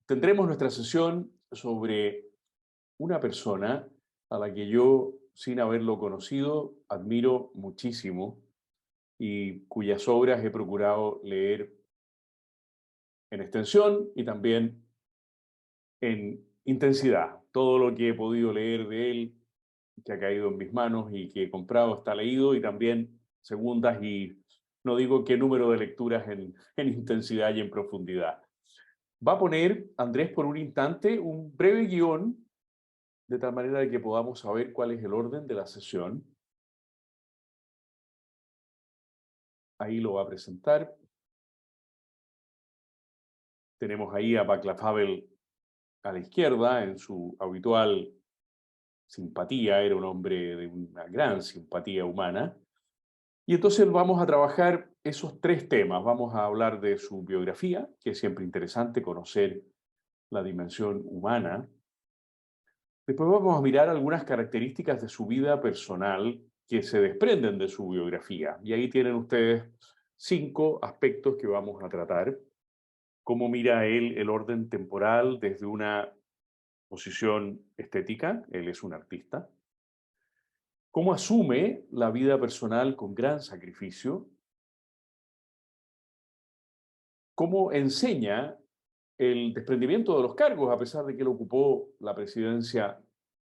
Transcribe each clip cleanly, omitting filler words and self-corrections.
tendremos nuestra sesión sobre una persona a la que yo, sin haberlo conocido, admiro muchísimo y cuyas obras he procurado leer en extensión y también en intensidad. Todo lo que he podido leer de él, que ha caído en mis manos y que he comprado, está leído y también segundas y no digo qué número de lecturas en intensidad y en profundidad. Va a poner, Andrés, por un instante, un breve guión, de tal manera de que podamos saber cuál es el orden de la sesión. Ahí lo va a presentar. Tenemos ahí a Václav Havel a la izquierda, en su habitual simpatía, era un hombre de una gran simpatía humana. Y entonces vamos a trabajar esos tres temas. Vamos a hablar de su biografía, que es siempre interesante conocer la dimensión humana. Después vamos a mirar algunas características de su vida personal que se desprenden de su biografía. Y ahí tienen ustedes 5 aspectos que vamos a tratar. Cómo mira él el orden temporal desde una posición estética, él es un artista. Cómo asume la vida personal con gran sacrificio. Cómo enseña el desprendimiento de los cargos, a pesar de que él ocupó la presidencia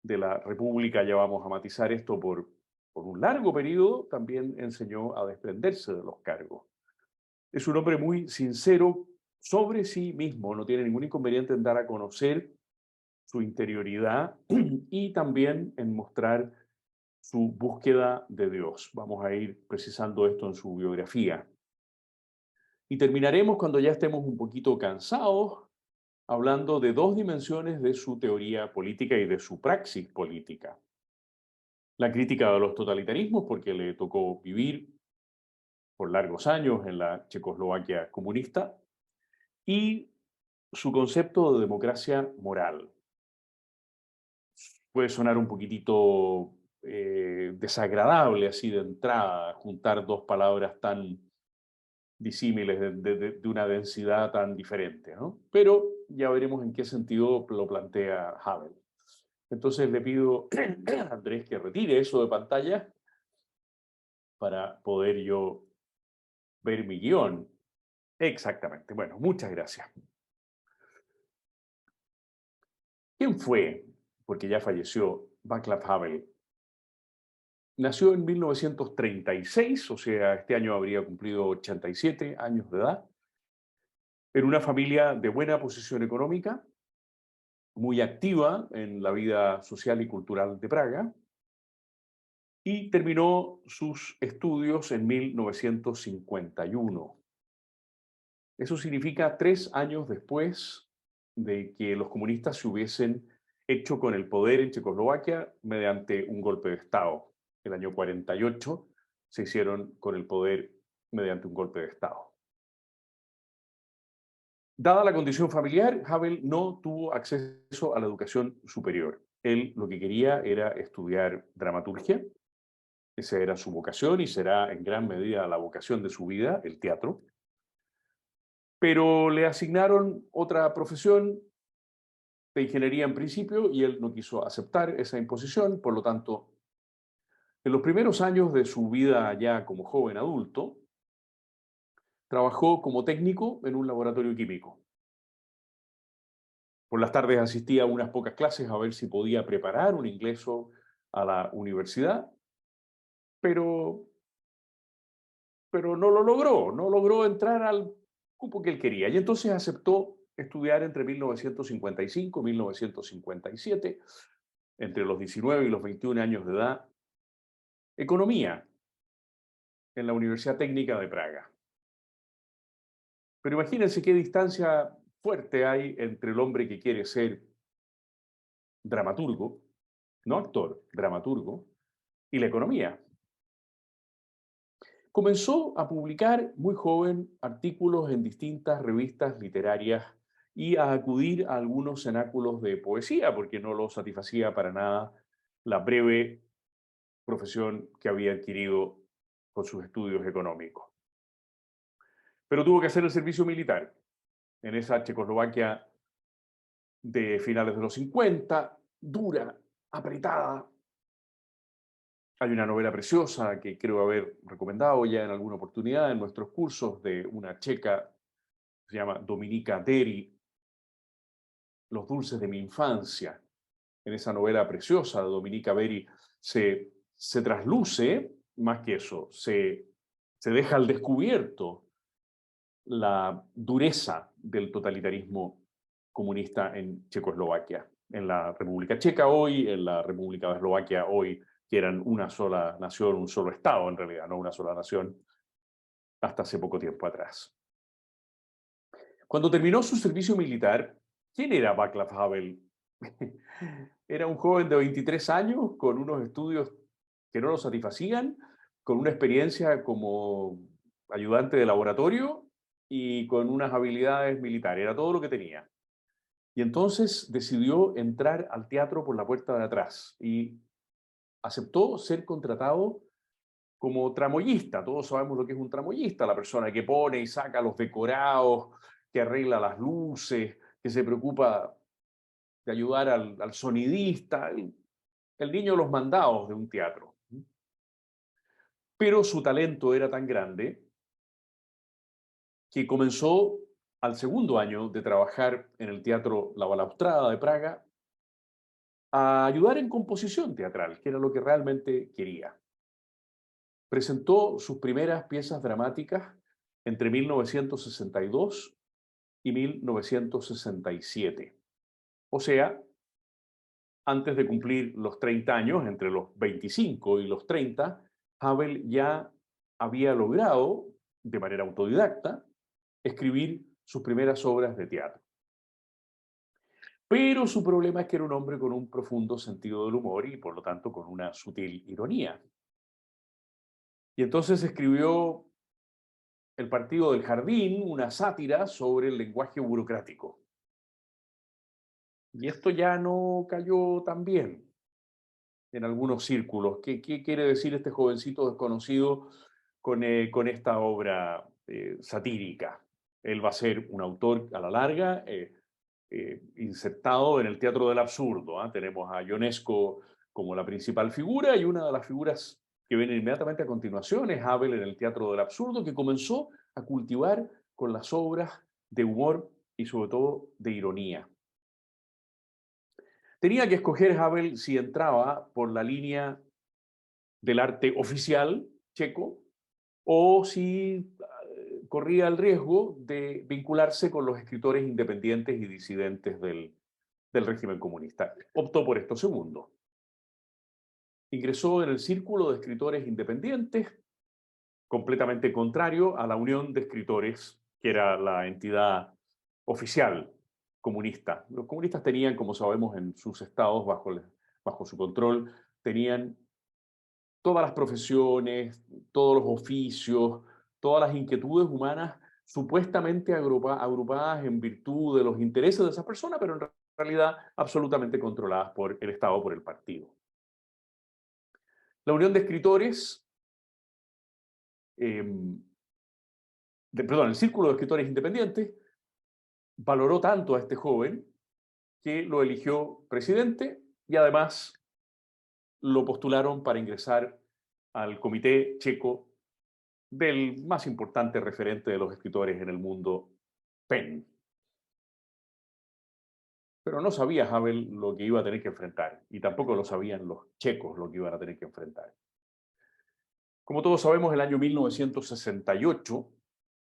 de la República, ya vamos a matizar esto por un largo periodo, también enseñó a desprenderse de los cargos. Es un hombre muy sincero sobre sí mismo, no tiene ningún inconveniente en dar a conocer su interioridad y también en mostrar su búsqueda de Dios. Vamos a ir precisando esto en su biografía. Y terminaremos cuando ya estemos un poquito cansados, hablando de 2 dimensiones de su teoría política y de su praxis política. La crítica de los totalitarismos, porque le tocó vivir por largos años en la Checoslovaquia comunista, y su concepto de democracia moral. Puede sonar un poquitito desagradable así de entrada, juntar 2 palabras tan disímiles de una densidad tan diferente, ¿no? Pero ya veremos en qué sentido lo plantea Havel. Entonces le pido a Andrés que retire eso de pantalla para poder yo ver mi guión. Exactamente. Bueno, muchas gracias. ¿Quién fue? Porque ya falleció Václav Havel. Nació en 1936, o sea, este año habría cumplido 87 años de edad, en una familia de buena posición económica, muy activa en la vida social y cultural de Praga, y terminó sus estudios en 1951. Eso significa 3 años después de que los comunistas se hubiesen hecho con el poder en Checoslovaquia mediante un golpe de Estado. El año 48 se hicieron con el poder mediante un golpe de Estado. Dada la condición familiar, Havel no tuvo acceso a la educación superior. Él lo que quería era estudiar dramaturgia. Esa era su vocación y será en gran medida la vocación de su vida, el teatro. Pero le asignaron otra profesión de ingeniería en principio y él no quiso aceptar esa imposición, por lo tanto, en los primeros años de su vida ya como joven adulto, trabajó como técnico en un laboratorio químico. Por las tardes asistía a unas pocas clases a ver si podía preparar un ingreso a la universidad, pero, pero no logró entrar al cupo que él quería. Y entonces aceptó estudiar entre 1955 y 1957, entre los 19 y los 21 años de edad, economía en la Universidad Técnica de Praga. Pero imagínense qué distancia fuerte hay entre el hombre que quiere ser dramaturgo, no actor, dramaturgo, y la economía. Comenzó a publicar muy joven artículos en distintas revistas literarias y a acudir a algunos cenáculos de poesía, porque no lo satisfacía para nada la breve profesión que había adquirido con sus estudios económicos. Pero tuvo que hacer el servicio militar en esa Checoslovaquia de finales de los 50, dura, apretada. Hay una novela preciosa que creo haber recomendado ya en alguna oportunidad en nuestros cursos de una checa, se llama Dominika Deri, Los dulces de mi infancia. En esa novela preciosa de Dominika Deri se trasluce, más que eso, se deja al descubierto la dureza del totalitarismo comunista en Checoslovaquia, en la República Checa hoy, en la República de Eslovaquia hoy, que eran una sola nación, un solo Estado en realidad, no una sola nación, hasta hace poco tiempo atrás. Cuando terminó su servicio militar, ¿quién era Václav Havel? Era un joven de 23 años con unos estudios que no lo satisfacían, con una experiencia como ayudante de laboratorio y con unas habilidades militares. Era todo lo que tenía. Y entonces decidió entrar al teatro por la puerta de atrás y aceptó ser contratado como tramoyista. Todos sabemos lo que es un tramoyista, la persona que pone y saca los decorados, que arregla las luces, que se preocupa de ayudar al sonidista, el niño de los mandados de un teatro. Pero su talento era tan grande que comenzó al segundo año de trabajar en el Teatro La Balaustrada de Praga a ayudar en composición teatral, que era lo que realmente quería. Presentó sus primeras piezas dramáticas entre 1962 y 1967. O sea, antes de cumplir los 30 años, entre los 25 y los 30, Havel ya había logrado, de manera autodidacta, escribir sus primeras obras de teatro. Pero su problema es que era un hombre con un profundo sentido del humor y por lo tanto con una sutil ironía. Y entonces escribió El Partido del Jardín, una sátira sobre el lenguaje burocrático. Y esto ya no cayó tan bien en algunos círculos. ¿Qué quiere decir este jovencito desconocido con esta obra satírica? Él va a ser un autor a la larga, insertado en el teatro del absurdo. ¿Ah? Tenemos a Ionesco como la principal figura y una de las figuras que viene inmediatamente a continuación es Havel en el teatro del absurdo, que comenzó a cultivar con las obras de humor y sobre todo de ironía. Tenía que escoger Havel si entraba por la línea del arte oficial checo o si corría el riesgo de vincularse con los escritores independientes y disidentes del régimen comunista. Optó por esto segundo. Ingresó en el círculo de escritores independientes, completamente contrario a la Unión de Escritores, que era la entidad oficial comunista. Los comunistas tenían, como sabemos, en sus estados, bajo su control, tenían todas las profesiones, todos los oficios, todas las inquietudes humanas supuestamente agrupadas en virtud de los intereses de esas personas, pero en realidad absolutamente controladas por el Estado, por el partido. La Unión de Escritores, perdón, el Círculo de Escritores Independientes valoró tanto a este joven que lo eligió presidente y además lo postularon para ingresar al Comité Checo del más importante referente de los escritores en el mundo, PEN. Pero no sabía Havel lo que iba a tener que enfrentar, y tampoco lo sabían los checos lo que iban a tener que enfrentar. Como todos sabemos, el año 1968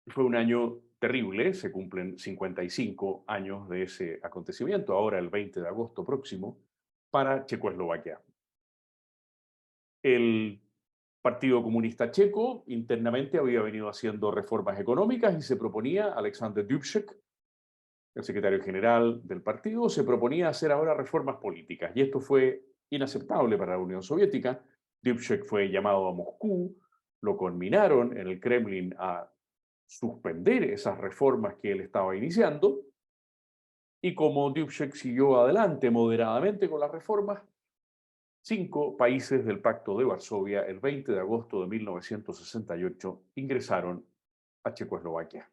fue un año terrible, se cumplen 55 años de ese acontecimiento, ahora el 20 de agosto próximo, para Checoslovaquia. El Partido Comunista Checo internamente había venido haciendo reformas económicas y se proponía, Alexander Dubček, el secretario general del partido, se proponía hacer ahora reformas políticas. Y esto fue inaceptable para la Unión Soviética. Dubček fue llamado a Moscú, lo conminaron en el Kremlin a suspender esas reformas que él estaba iniciando. Y como Dubček siguió adelante moderadamente con las reformas, 5 países del Pacto de Varsovia, el 20 de agosto de 1968, ingresaron a Checoslovaquia.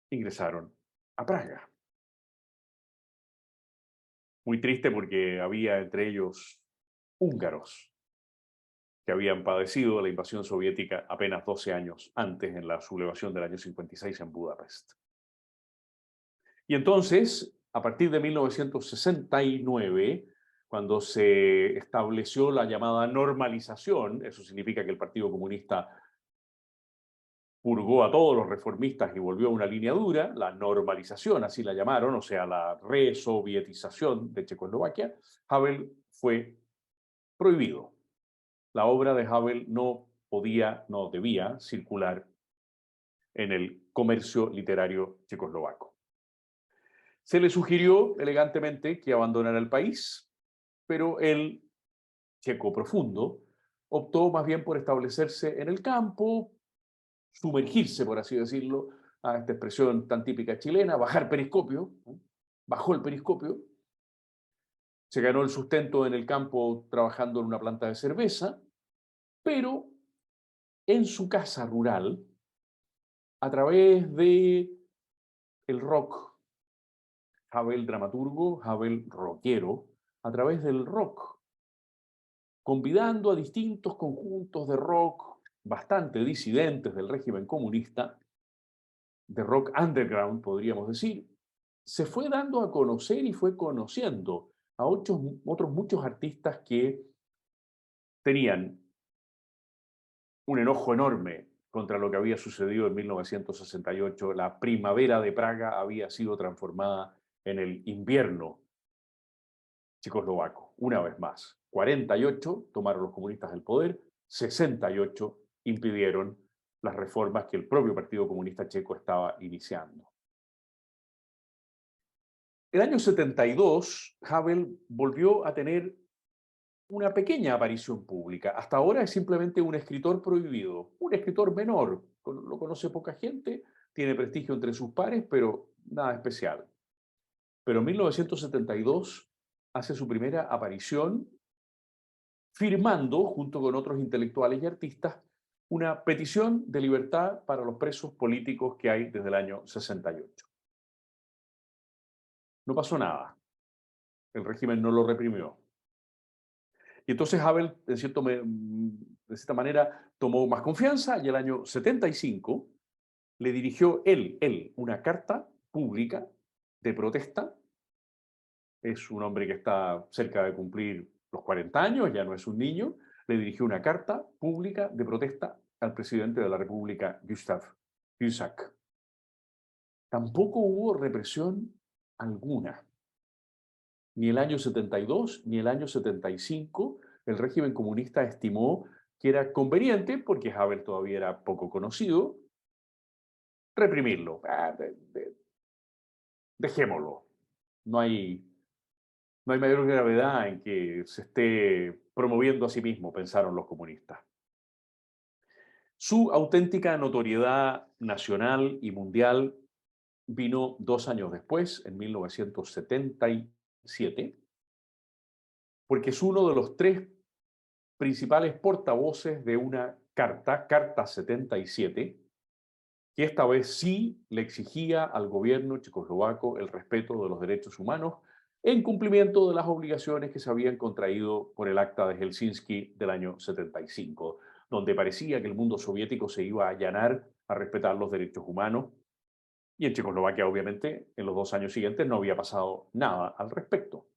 Ingresaron a Praga. Muy triste porque había entre ellos húngaros que habían padecido la invasión soviética apenas 12 años antes, en la sublevación del año 56 en Budapest. Y entonces, a partir de 1969, cuando se estableció la llamada normalización, eso significa que el Partido Comunista purgó a todos los reformistas y volvió a una línea dura, la normalización, así la llamaron, o sea, la resovietización de Checoslovaquia, Havel fue prohibido. La obra de Havel no podía, no debía circular en el comercio literario checoslovaco. Se le sugirió elegantemente que abandonara el país, pero el checo profundo optó más bien por establecerse en el campo, sumergirse, por así decirlo, a esta expresión tan típica chilena, bajar periscopio, ¿no? Bajó el periscopio, se ganó el sustento en el campo trabajando en una planta de cerveza, pero en su casa rural, a través de el rock, Havel dramaturgo, Havel rockero, a través del rock, convidando a distintos conjuntos de rock bastante disidentes del régimen comunista, de rock underground, podríamos decir, se fue dando a conocer y fue conociendo a otros muchos artistas que tenían un enojo enorme contra lo que había sucedido en 1968. La primavera de Praga había sido transformada en el invierno checoslovaco, una vez más. 48 tomaron los comunistas el poder, 68 impidieron las reformas que el propio Partido Comunista Checo estaba iniciando. El año 72, Havel volvió a tener una pequeña aparición pública. Hasta ahora es simplemente un escritor prohibido, un escritor menor. Lo conoce poca gente, tiene prestigio entre sus pares, pero nada especial. Pero en 1972 hace su primera aparición firmando, junto con otros intelectuales y artistas, una petición de libertad para los presos políticos que hay desde el año 68. No pasó nada. El régimen no lo reprimió. Y entonces Havel, de cierta manera, tomó más confianza y el año 75 le dirigió él, una carta pública de protesta. Es un hombre que está cerca de cumplir los 40 años, ya no es un niño. Le dirigió una carta pública de protesta al presidente de la República, Gustav Husak. Tampoco hubo represión alguna. Ni el año 72 ni el año 75 el régimen comunista estimó que era conveniente, porque Havel todavía era poco conocido, reprimirlo. Dejémoslo. No hay, no hay mayor gravedad en que se esté promoviendo a sí mismo, pensaron los comunistas. Su auténtica notoriedad nacional y mundial vino 2 años después, en 1977, porque es uno de los tres principales portavoces de una carta, Carta 77, que esta vez sí le exigía al gobierno checoslovaco el respeto de los derechos humanos en cumplimiento de las obligaciones que se habían contraído por el Acta de Helsinki del año 75, donde parecía que el mundo soviético se iba a allanar a respetar los derechos humanos. Y en Checoslovaquia, obviamente, en los 2 años siguientes no había pasado nada al respecto.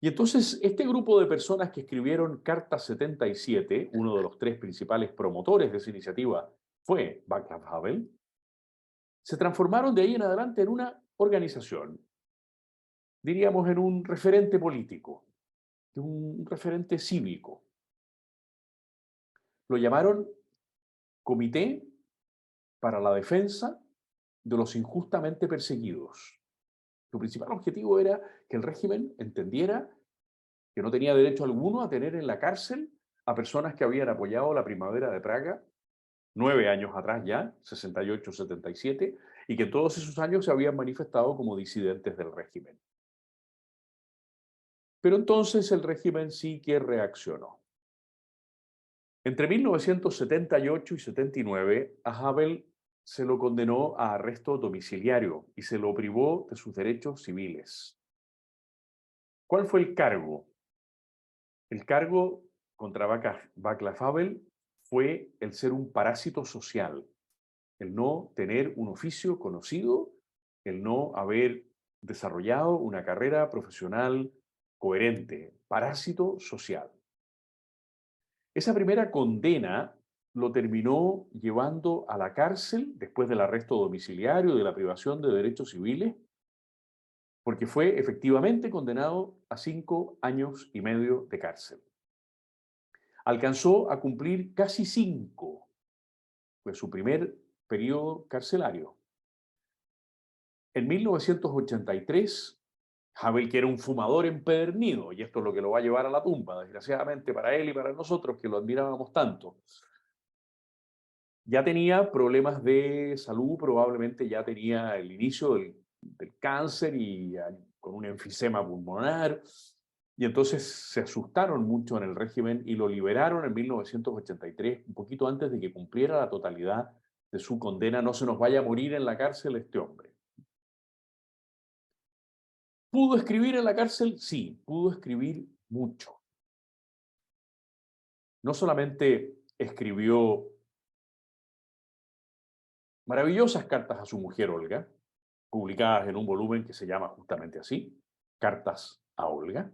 Y entonces este grupo de personas que escribieron Carta 77, uno de los tres principales promotores de esa iniciativa fue Václav Havel, se transformaron de ahí en adelante en una organización, diríamos en un referente político, un referente cívico. Lo llamaron Comité para la Defensa de los Injustamente Perseguidos. Su principal objetivo era que el régimen entendiera que no tenía derecho alguno a tener en la cárcel a personas que habían apoyado la primavera de Praga 9 años atrás ya, 68, 77, y que todos esos años se habían manifestado como disidentes del régimen. Pero entonces el régimen sí que reaccionó. Entre 1978 y 79, a Havel se lo condenó a arresto domiciliario y se lo privó de sus derechos civiles. ¿Cuál fue el cargo? El cargo contra Václav Havel fue el ser un parásito social, el no tener un oficio conocido, el no haber desarrollado una carrera profesional coherente, parásito social. Esa primera condena lo terminó llevando a la cárcel después del arresto domiciliario, de la privación de derechos civiles, porque fue efectivamente condenado a 5 años y medio de cárcel. Alcanzó a cumplir casi 5, fue su primer periodo carcelario. En 1983, Havel, que era un fumador empedernido, y esto es lo que lo va a llevar a la tumba, desgraciadamente para él y para nosotros, que lo admirábamos tanto, ya tenía problemas de salud, probablemente ya tenía el inicio del cáncer y con un enfisema pulmonar, y entonces se asustaron mucho en el régimen y lo liberaron en 1983, un poquito antes de que cumpliera la totalidad de su condena. No se nos vaya a morir en la cárcel este hombre. ¿Pudo escribir en la cárcel? Sí, pudo escribir mucho. No solamente escribió maravillosas cartas a su mujer Olga, publicadas en un volumen que se llama justamente así, Cartas a Olga,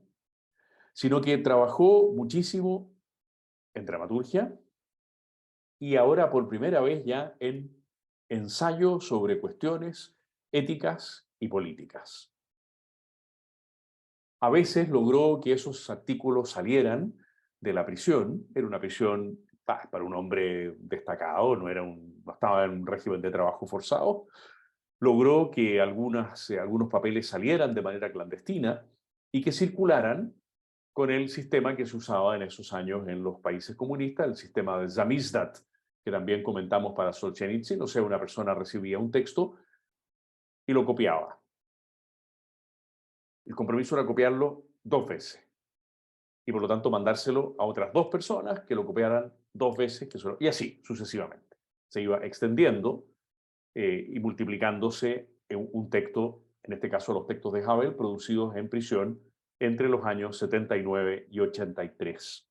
sino que trabajó muchísimo en dramaturgia y ahora por primera vez ya en ensayo sobre cuestiones éticas y políticas. A veces logró que esos artículos salieran de la prisión. Era una prisión para un hombre destacado, no estaba en un régimen de trabajo forzado. Logró que algunos papeles salieran de manera clandestina y que circularan con el sistema que se usaba en esos años en los países comunistas, el sistema de samizdat, que también comentamos para Solzhenitsyn. O sea, una persona recibía un texto y lo copiaba. El compromiso era copiarlo 2 veces y por lo tanto mandárselo a otras 2 personas que lo copiaran 2 veces, y así sucesivamente. Se iba extendiendo y multiplicándose un texto, en este caso los textos de Havel, producidos en prisión entre los años 79 y 83.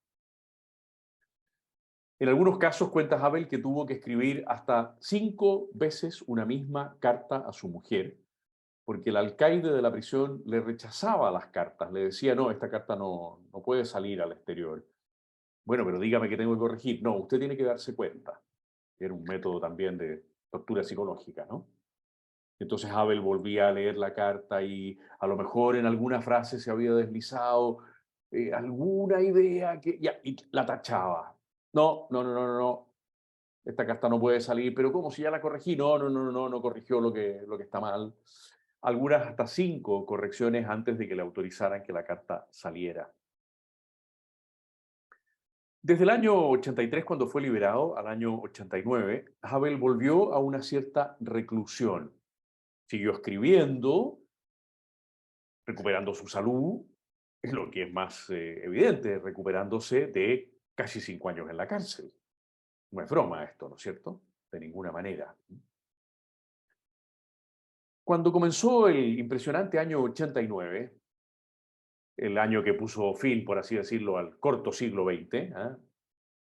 En algunos casos cuenta Havel que tuvo que escribir hasta 5 veces una misma carta a su mujer, porque el alcaide de la prisión le rechazaba las cartas, le decía, no, esta carta no puede salir al exterior. Bueno, pero dígame que tengo que corregir. No, usted tiene que darse cuenta. Era un método también de tortura psicológica, ¿no? Entonces Abel volvía a leer la carta y a lo mejor en alguna frase se había deslizado alguna idea y la tachaba. No, no, no, no, no, no. Esta carta no puede salir, pero ¿cómo si ya la corregí? No, no, no, no, no corrigió lo que está mal. Algunas hasta 5 correcciones antes de que le autorizaran que la carta saliera. Desde el año 83, cuando fue liberado, al año 89, Havel volvió a una cierta reclusión. Siguió escribiendo, recuperando su salud, es lo que es más evidente, recuperándose de casi 5 años en la cárcel. No es broma esto, ¿no es cierto? De ninguna manera. Cuando comenzó el impresionante año 89, el año que puso fin, por así decirlo, al corto siglo XX,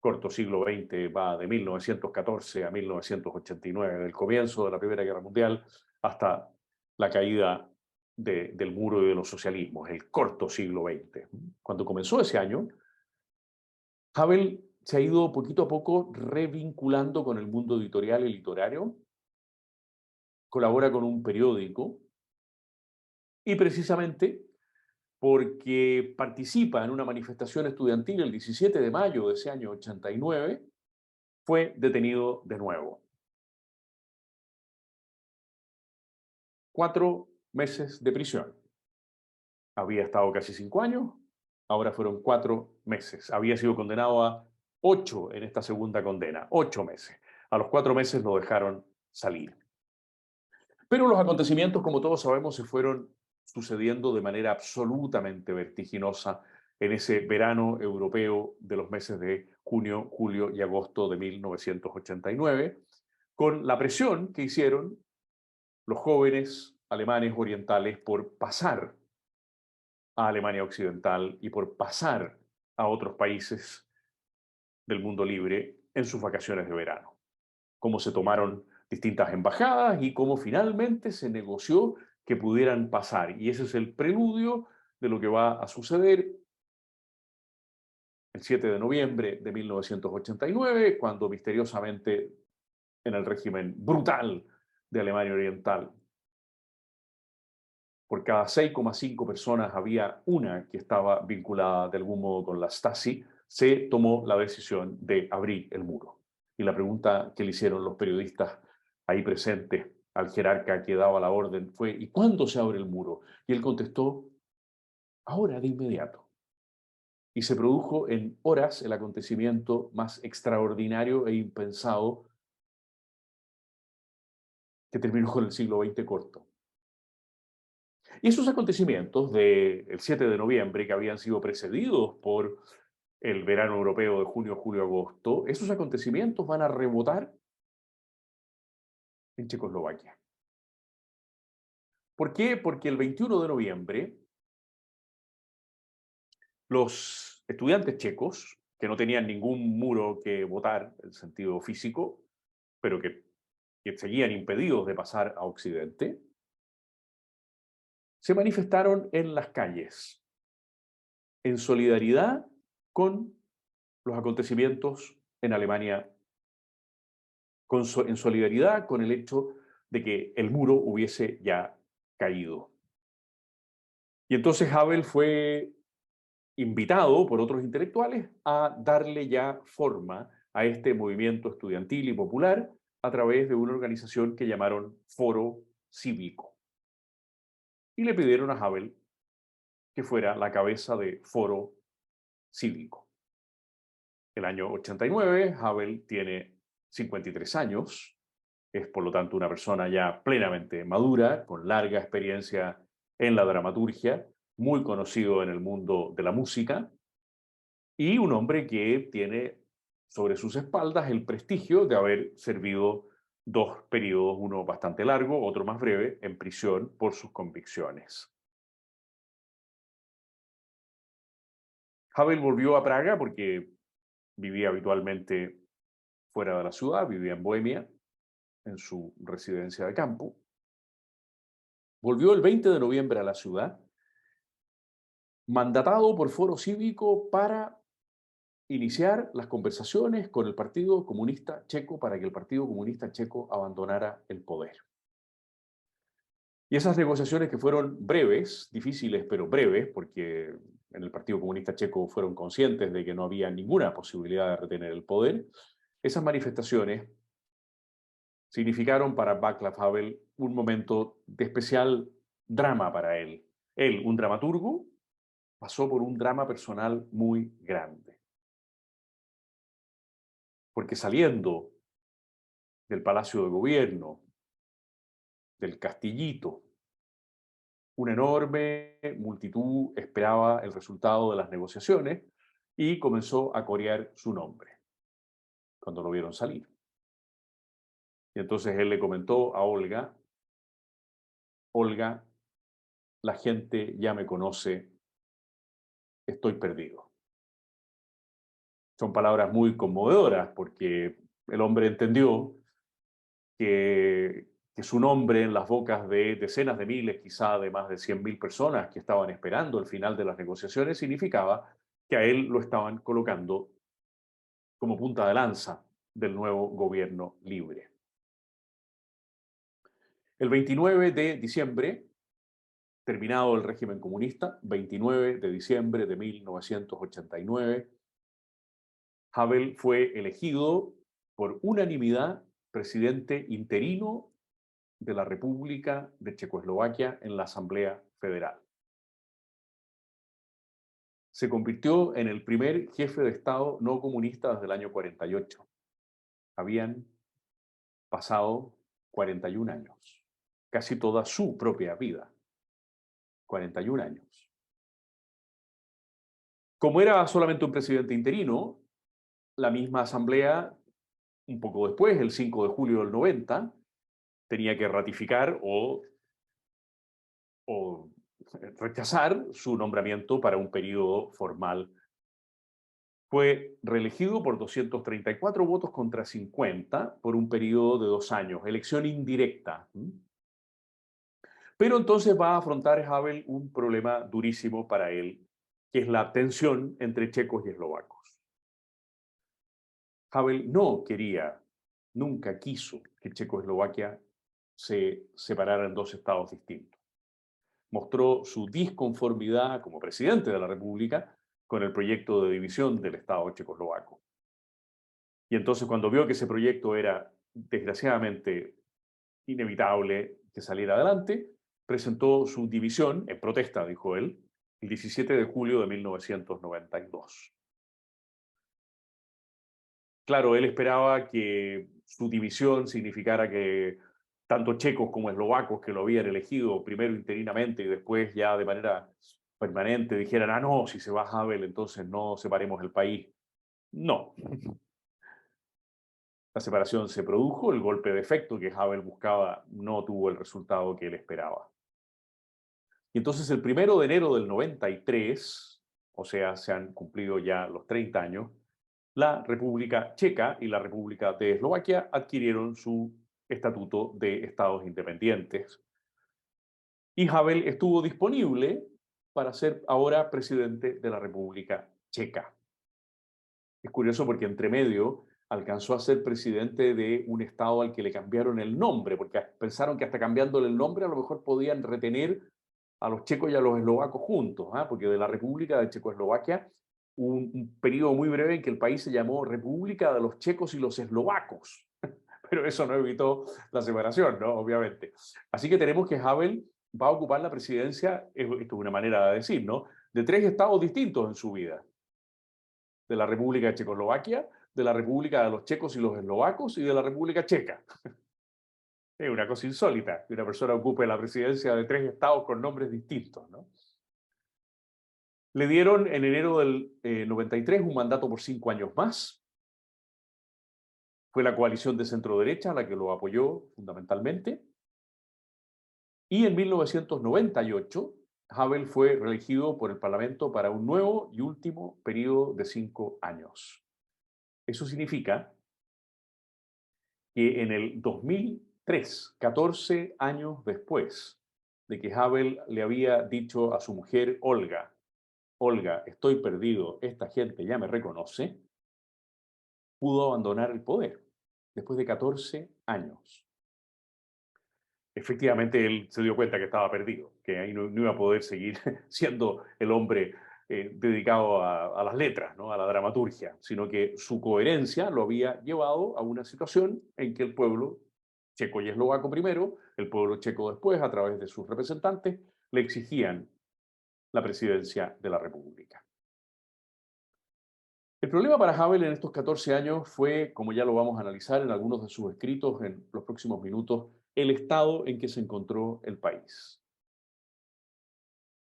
corto siglo XX va de 1914 a 1989, del comienzo de la Primera Guerra Mundial hasta la caída del muro y de los socialismos, el corto siglo XX. Cuando comenzó ese año, Havel se ha ido poquito a poco revinculando con el mundo editorial y literario, colabora con un periódico y precisamente porque participa en una manifestación estudiantil el 17 de mayo de ese año 89, fue detenido de nuevo. 4 meses de prisión. Había estado casi 5 años, ahora fueron 4 meses. Había sido condenado a 8 en esta segunda condena, 8 meses. A los 4 meses lo dejaron salir. Pero los acontecimientos, como todos sabemos, se fueron sucediendo de manera absolutamente vertiginosa en ese verano europeo de los meses de junio, julio y agosto de 1989, con la presión que hicieron los jóvenes alemanes orientales por pasar a Alemania Occidental y por pasar a otros países del mundo libre en sus vacaciones de verano. Cómo se tomaron distintas embajadas y cómo finalmente se negoció que pudieran pasar. Y ese es el preludio de lo que va a suceder el 7 de noviembre de 1989, cuando misteriosamente en el régimen brutal de Alemania Oriental, por cada 6,5 personas había una que estaba vinculada de algún modo con la Stasi, se tomó la decisión de abrir el muro. Y la pregunta que le hicieron los periodistas ahí presentes al jerarca que daba la orden fue: ¿y cuándo se abre el muro? Y él contestó: ahora, de inmediato. Y se produjo en horas el acontecimiento más extraordinario e impensado que terminó con el siglo XX corto. Y esos acontecimientos del 7 de noviembre, que habían sido precedidos por el verano europeo de junio, julio, agosto, esos acontecimientos van a rebotar en Checoslovaquia. ¿Por qué? Porque el 21 de noviembre los estudiantes checos, que no tenían ningún muro que votar en sentido físico, pero que seguían impedidos de pasar a Occidente, se manifestaron en las calles en solidaridad con los acontecimientos en Alemania, en solidaridad con el hecho de que el muro hubiese ya caído. Y entonces Havel fue invitado por otros intelectuales a darle ya forma a este movimiento estudiantil y popular a través de una organización que llamaron Foro Cívico. Y le pidieron a Havel que fuera la cabeza de Foro Cívico. El año 89, Havel tiene 53 años, es por lo tanto una persona ya plenamente madura, con larga experiencia en la dramaturgia, muy conocido en el mundo de la música, y un hombre que tiene sobre sus espaldas el prestigio de haber servido dos periodos, uno bastante largo, otro más breve, en prisión por sus convicciones. Havel volvió a Praga porque vivía habitualmente fuera de la ciudad, vivía en Bohemia, en su residencia de campo. Volvió el 20 de noviembre a la ciudad, mandatado por Foro Cívico para iniciar las conversaciones con el Partido Comunista Checo para que el Partido Comunista Checo abandonara el poder. Y esas negociaciones, que fueron breves, difíciles pero breves, porque en el Partido Comunista Checo fueron conscientes de que no había ninguna posibilidad de retener el poder, esas manifestaciones significaron para Václav Havel un momento de especial drama para él. Él, un dramaturgo, pasó por un drama personal muy grande. Porque saliendo del Palacio de Gobierno, del Castillito, una enorme multitud esperaba el resultado de las negociaciones y comenzó a corear su nombre cuando lo vieron salir. Y entonces él le comentó a Olga: Olga, la gente ya me conoce, estoy perdido. Son palabras muy conmovedoras porque el hombre entendió que su nombre en las bocas de decenas de miles, quizá de más de 100.000 personas que estaban esperando el final de las negociaciones, significaba que a él lo estaban colocando como punta de lanza del nuevo gobierno libre. El 29 de diciembre, terminado el régimen comunista, 29 de diciembre de 1989, Havel fue elegido por unanimidad presidente interino de la República de Checoslovaquia en la Asamblea Federal. Se convirtió en el primer jefe de Estado no comunista desde el año 48. Habían pasado 41 años, casi toda su propia vida. 41 años. Como era solamente un presidente interino, la misma asamblea, un poco después, el 5 de julio del 90, tenía que ratificar o rechazar su nombramiento para un periodo formal. Fue reelegido por 234 votos contra 50 por un periodo de 2 años, elección indirecta. Pero entonces va a afrontar Havel un problema durísimo para él, que es la tensión entre checos y eslovacos. Havel no quería, nunca quiso que Checoslovaquia se separara en dos estados distintos. Mostró su disconformidad como presidente de la República con el proyecto de división del Estado checoslovaco. Y entonces cuando vio que ese proyecto era desgraciadamente inevitable que saliera adelante, presentó su división en protesta, dijo él, el 17 de julio de 1992. Claro, él esperaba que su división significara que tanto checos como eslovacos que lo habían elegido primero interinamente y después ya de manera permanente dijeran, ah, no, si se va Havel, entonces no separemos el país. No, la separación se produjo, el golpe de efecto que Havel buscaba no tuvo el resultado que él esperaba. Y entonces el 1 de enero del 93, o sea, se han cumplido ya los 30 años, la República Checa y la República de Eslovaquia adquirieron su estatuto de estados independientes. Y Havel estuvo disponible para ser ahora presidente de la República Checa. Es curioso porque entre medio alcanzó a ser presidente de un estado al que le cambiaron el nombre, porque pensaron que hasta cambiándole el nombre a lo mejor podían retener a los checos y a los eslovacos juntos, porque de la República de Checoslovaquia hubo un periodo muy breve en que el país se llamó República de los Checos y los Eslovacos, pero eso no evitó la separación, ¿no? Obviamente. Así que tenemos que Havel va a ocupar la presidencia, esto es una manera de decir, ¿no? De 3 estados distintos en su vida, de la República de Checoslovaquia, de la República de los Checos y los Eslovacos y de la República Checa. Es una cosa insólita que una persona ocupe la presidencia de 3 estados con nombres distintos, ¿no? Le dieron en enero del 93 un mandato por 5 años más. Fue la coalición de centro-derecha la que lo apoyó fundamentalmente. Y en 1998, Havel fue reelegido por el Parlamento para un nuevo y último periodo de 5 años. Eso significa que en el 2003, 14 años después de que Havel le había dicho a su mujer Olga, Olga, estoy perdido, esta gente ya me reconoce, pudo abandonar el poder después de 14 años. Efectivamente, él se dio cuenta que estaba perdido, que ahí no iba a poder seguir siendo el hombre dedicado a las letras, ¿no? A la dramaturgia, sino que su coherencia lo había llevado a una situación en que el pueblo checo y eslovaco primero, el pueblo checo después, a través de sus representantes, le exigían la presidencia de la República. El problema para Havel en estos 14 años fue, como ya lo vamos a analizar en algunos de sus escritos en los próximos minutos, el estado en que se encontró el país.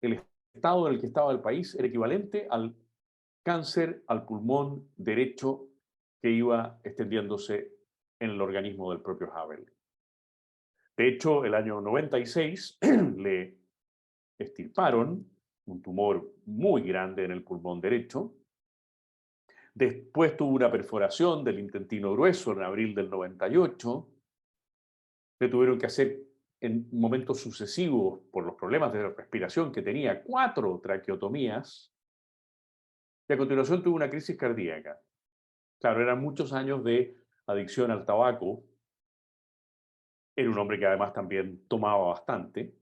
El estado en el que estaba el país era equivalente al cáncer al pulmón derecho que iba extendiéndose en el organismo del propio Havel. De hecho, el año 96 le extirparon un tumor muy grande en el pulmón derecho. Después tuvo una perforación del intestino grueso en abril del 98. Le tuvieron que hacer en momentos sucesivos, por los problemas de respiración que tenía, 4 traqueotomías. Y a continuación tuvo una crisis cardíaca. Claro, eran muchos años de adicción al tabaco. Era un hombre que además también tomaba bastante.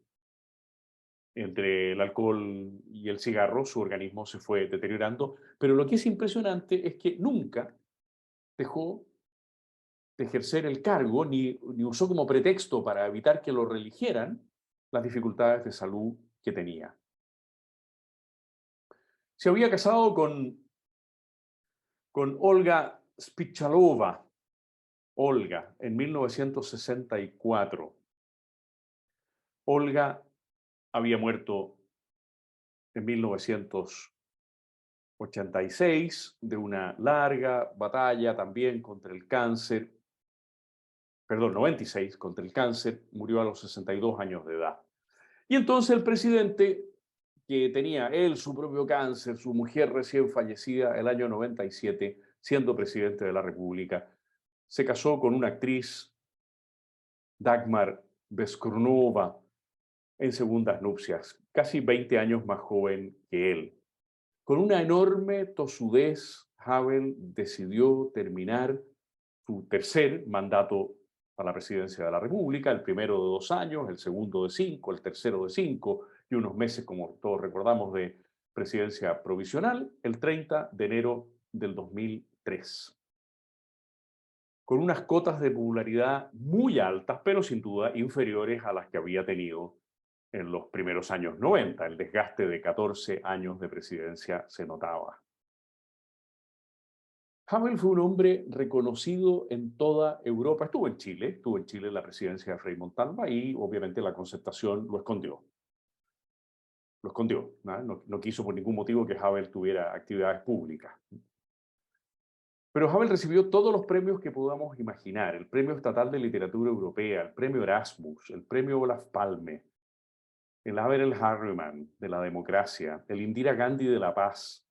Entre el alcohol y el cigarro, su organismo se fue deteriorando. Pero lo que es impresionante es que nunca dejó de ejercer el cargo, ni usó como pretexto para evitar que lo reeligieran las dificultades de salud que tenía. Se había casado con Olga Spichalova, Olga, en 1964. Olga había muerto en 1986 de una larga batalla también contra el cáncer, perdón, 96 contra el cáncer, murió a los 62 años de edad. Y entonces el presidente, que tenía él su propio cáncer, su mujer recién fallecida el año 97, siendo presidente de la República, se casó con una actriz, Dagmar Beskornova, en segundas nupcias, casi 20 años más joven que él. Con una enorme tosudez, Havel decidió terminar su tercer mandato a la presidencia de la República, el primero de 2 años, el segundo de 5, el tercero de 5 y unos meses, como todos recordamos, de presidencia provisional, el 30 de enero del 2003. Con unas cotas de popularidad muy altas, pero sin duda inferiores a las que había tenido en los primeros años 90. El desgaste de 14 años de presidencia se notaba. Havel fue un hombre reconocido en toda Europa. Estuvo en Chile en la presidencia de Frei Montalva y obviamente la Concertación lo escondió. Lo escondió. No quiso por ningún motivo que Havel tuviera actividades públicas. Pero Havel recibió todos los premios que podamos imaginar: el Premio Estatal de Literatura Europea, el Premio Erasmus, el Premio Olaf Palme, el Averell Harriman de la democracia, el Indira Gandhi de la paz,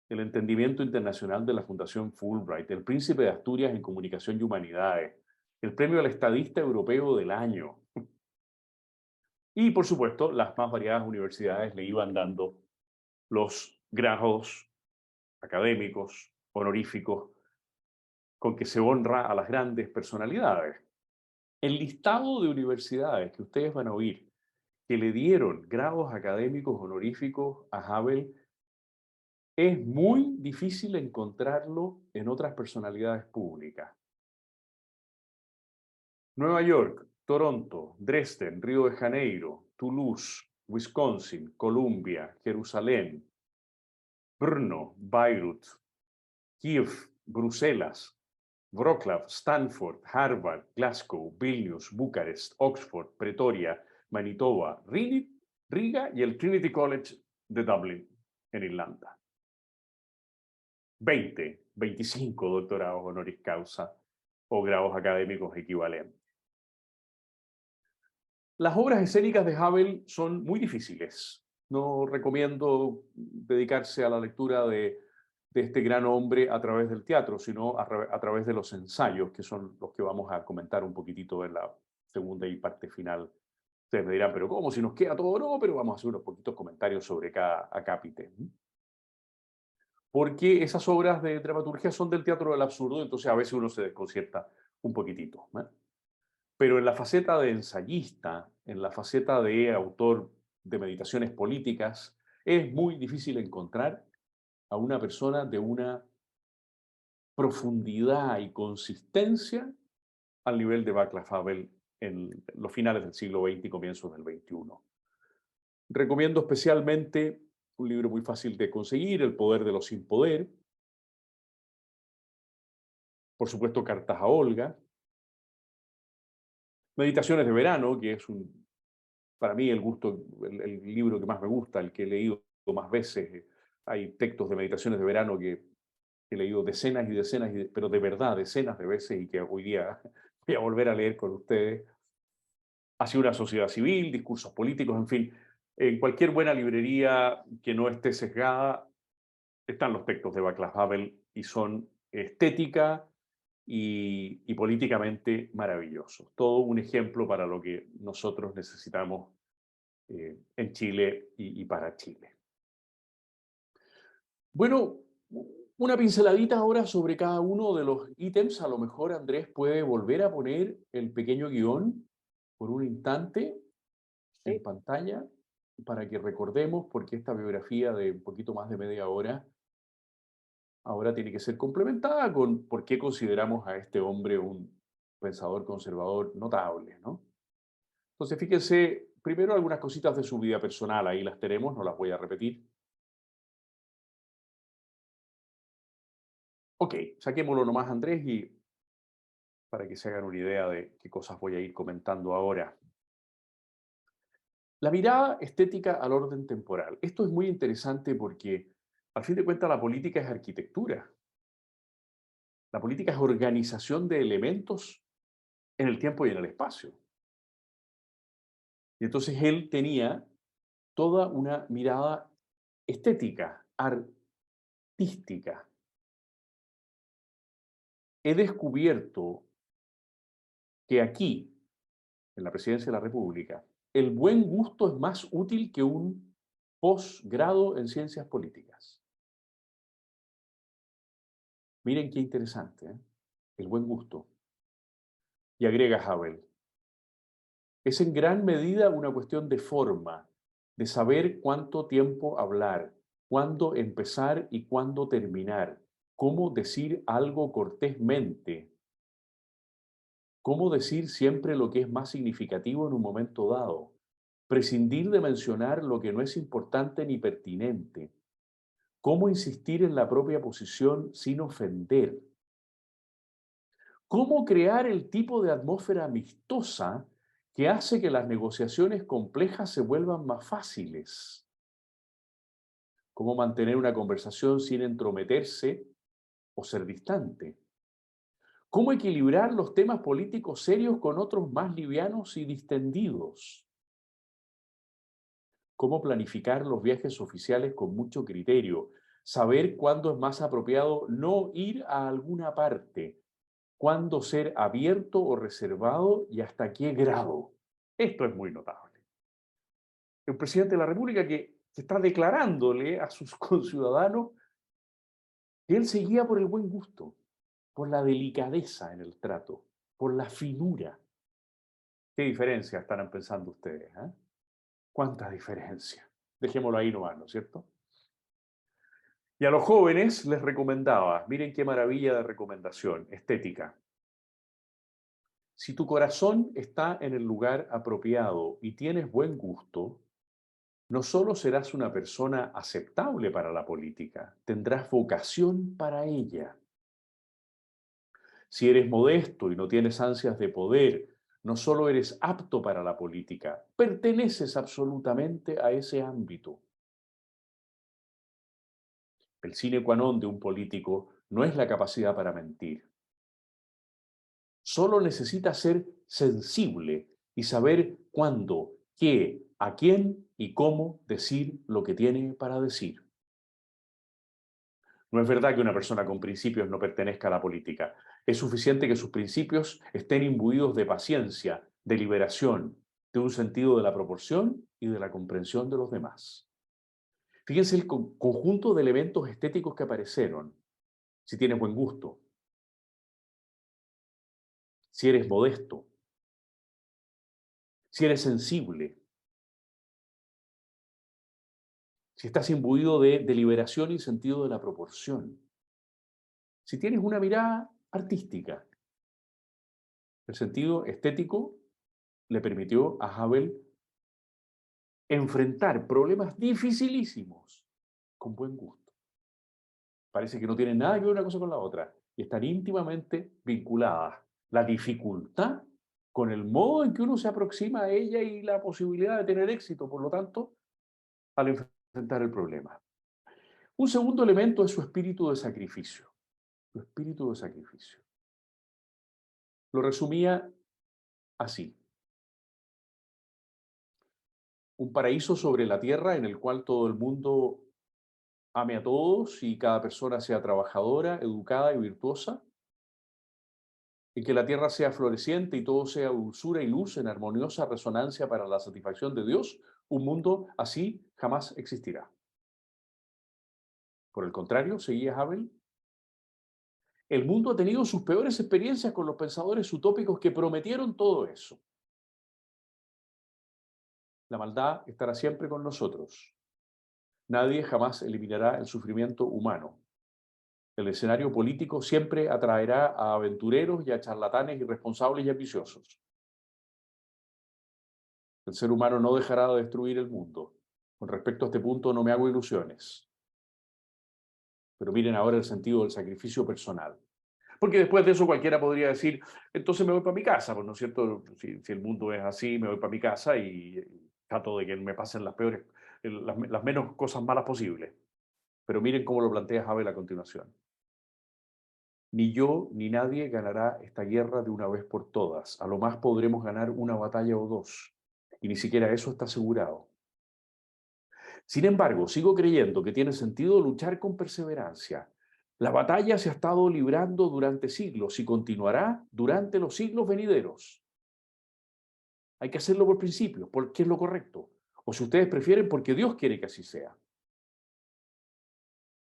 el Entendimiento Internacional de la Fundación Fulbright, el Príncipe de Asturias en Comunicación y Humanidades, el Premio al Estadista Europeo del Año. Y, por supuesto, las más variadas universidades le iban dando los grados académicos, honoríficos, con que se honra a las grandes personalidades. El listado de universidades que ustedes van a oír que le dieron grados académicos honoríficos a Havel es muy difícil encontrarlo en otras personalidades públicas. Nueva York, Toronto, Dresden, Río de Janeiro, Toulouse, Wisconsin, Columbia, Jerusalén, Brno, Beirut, Kiev, Bruselas, Wrocław, Stanford, Harvard, Glasgow, Vilnius, Bucarest, Oxford, Pretoria, Manitoba, Riga y el Trinity College de Dublín, en Irlanda. 25 doctorados honoris causa o grados académicos equivalentes. Las obras escénicas de Havel son muy difíciles. No recomiendo dedicarse a la lectura de este gran hombre a través del teatro, sino a través de los ensayos, que son los que vamos a comentar un poquitito en la segunda y parte final. Ustedes me dirán, pero ¿cómo? Si nos queda todo, no, pero vamos a hacer unos poquitos comentarios sobre cada acápite. Porque esas obras de dramaturgia son del teatro del absurdo, entonces a veces uno se desconcierta un poquitito. Pero en la faceta de ensayista, en la faceta de autor de meditaciones políticas, es muy difícil encontrar a una persona de una profundidad y consistencia al nivel de Václav Havel en los finales del siglo XX y comienzos del XXI. Recomiendo especialmente un libro muy fácil de conseguir, El poder de los sin poder. Por supuesto, Cartas a Olga. Meditaciones de verano, que es para mí el libro que más me gusta, el que he leído más veces. Hay textos de meditaciones de verano que he leído decenas y decenas, pero de verdad decenas de veces y que hoy día voy a volver a leer con ustedes. Hacia una sociedad civil, discursos políticos, en fin. En cualquier buena librería que no esté sesgada están los textos de Václav Havel y son estética y políticamente maravillosos. Todo un ejemplo para lo que nosotros necesitamos en Chile y para Chile. Bueno, una pinceladita ahora sobre cada uno de los ítems. A lo mejor Andrés puede volver a poner el pequeño guión por un instante en Sí, pantalla para que recordemos, porque esta biografía de un poquito más de media hora ahora tiene que ser complementada con por qué consideramos a este hombre un pensador conservador notable, ¿no? Entonces, fíjense, primero algunas cositas de su vida personal, ahí las tenemos, no las voy a repetir. Ok, saquémoslo nomás, Andrés, y para que se hagan una idea de qué cosas voy a ir comentando ahora. La mirada estética al orden temporal. Esto es muy interesante porque, al fin de cuentas, la política es arquitectura. La política es organización de elementos en el tiempo y en el espacio. Y entonces él tenía toda una mirada estética, artística. He descubierto que aquí, en la Presidencia de la República, el buen gusto es más útil que un posgrado en ciencias políticas. Miren qué interesante, ¿eh? El buen gusto. Y agrega Havel, es en gran medida una cuestión de forma, de saber cuánto tiempo hablar, cuándo empezar y cuándo terminar, cómo decir algo cortésmente, cómo decir siempre lo que es más significativo en un momento dado, prescindir de mencionar lo que no es importante ni pertinente, cómo insistir en la propia posición sin ofender, cómo crear el tipo de atmósfera amistosa que hace que las negociaciones complejas se vuelvan más fáciles, cómo mantener una conversación sin entrometerse o ser distante, cómo equilibrar los temas políticos serios con otros más livianos y distendidos, cómo planificar los viajes oficiales con mucho criterio, saber cuándo es más apropiado no ir a alguna parte, cuándo ser abierto o reservado y hasta qué grado. Esto es muy notable. El presidente de la República que está declarándole a sus conciudadanos que él se guía por el buen gusto, por la delicadeza en el trato, por la finura. ¿Qué diferencia estarán pensando ustedes? ¿Eh? ¿Cuántas diferencias? Dejémoslo ahí nomás, ¿no es cierto? Y a los jóvenes les recomendaba, miren qué maravilla de recomendación, estética. Si tu corazón está en el lugar apropiado y tienes buen gusto, no solo serás una persona aceptable para la política, tendrás vocación para ella. Si eres modesto y no tienes ansias de poder, no solo eres apto para la política, perteneces absolutamente a ese ámbito. El sine qua non de un político no es la capacidad para mentir. Solo necesita ser sensible y saber cuándo, qué, a quién y cómo decir lo que tiene para decir. No es verdad que una persona con principios no pertenezca a la política. Es suficiente que sus principios estén imbuidos de paciencia, de liberación, de un sentido de la proporción y de la comprensión de los demás. Fíjense el conjunto de elementos estéticos que aparecieron. Si tienes buen gusto, si eres modesto, si eres sensible, si estás imbuido de deliberación y sentido de la proporción, si tienes una mirada artística. El sentido estético le permitió a Havel enfrentar problemas dificilísimos con buen gusto. Parece que no tienen nada que ver una cosa con la otra y están íntimamente vinculadas. La dificultad con el modo en que uno se aproxima a ella y la posibilidad de tener éxito, por lo tanto, al enfrentar el problema. Un segundo elemento es su espíritu de sacrificio. Su espíritu de sacrificio. Lo resumía así. Un paraíso sobre la tierra en el cual todo el mundo ame a todos y cada persona sea trabajadora, educada y virtuosa, y que la tierra sea floreciente y todo sea dulzura y luz en armoniosa resonancia para la satisfacción de Dios, un mundo así jamás existirá. Por el contrario, seguía Havel, el mundo ha tenido sus peores experiencias con los pensadores utópicos que prometieron todo eso. La maldad estará siempre con nosotros. Nadie jamás eliminará el sufrimiento humano. El escenario político siempre atraerá a aventureros y a charlatanes irresponsables y ambiciosos. El ser humano no dejará de destruir el mundo. Con respecto a este punto no me hago ilusiones. Pero miren ahora el sentido del sacrificio personal. Porque después de eso cualquiera podría decir, entonces me voy para mi casa, pues no es cierto, si el mundo es así, me voy para mi casa y trato de que me pasen las peores, las menos cosas malas posibles. Pero miren cómo lo plantea Havel a continuación. Ni yo ni nadie ganará esta guerra de una vez por todas. A lo más podremos ganar una batalla o dos. y ni siquiera eso está asegurado. Sin embargo, sigo creyendo que tiene sentido luchar con perseverancia. La batalla se ha estado librando durante siglos y continuará durante los siglos venideros. Hay que hacerlo por principios, porque es lo correcto. O si ustedes prefieren, porque Dios quiere que así sea.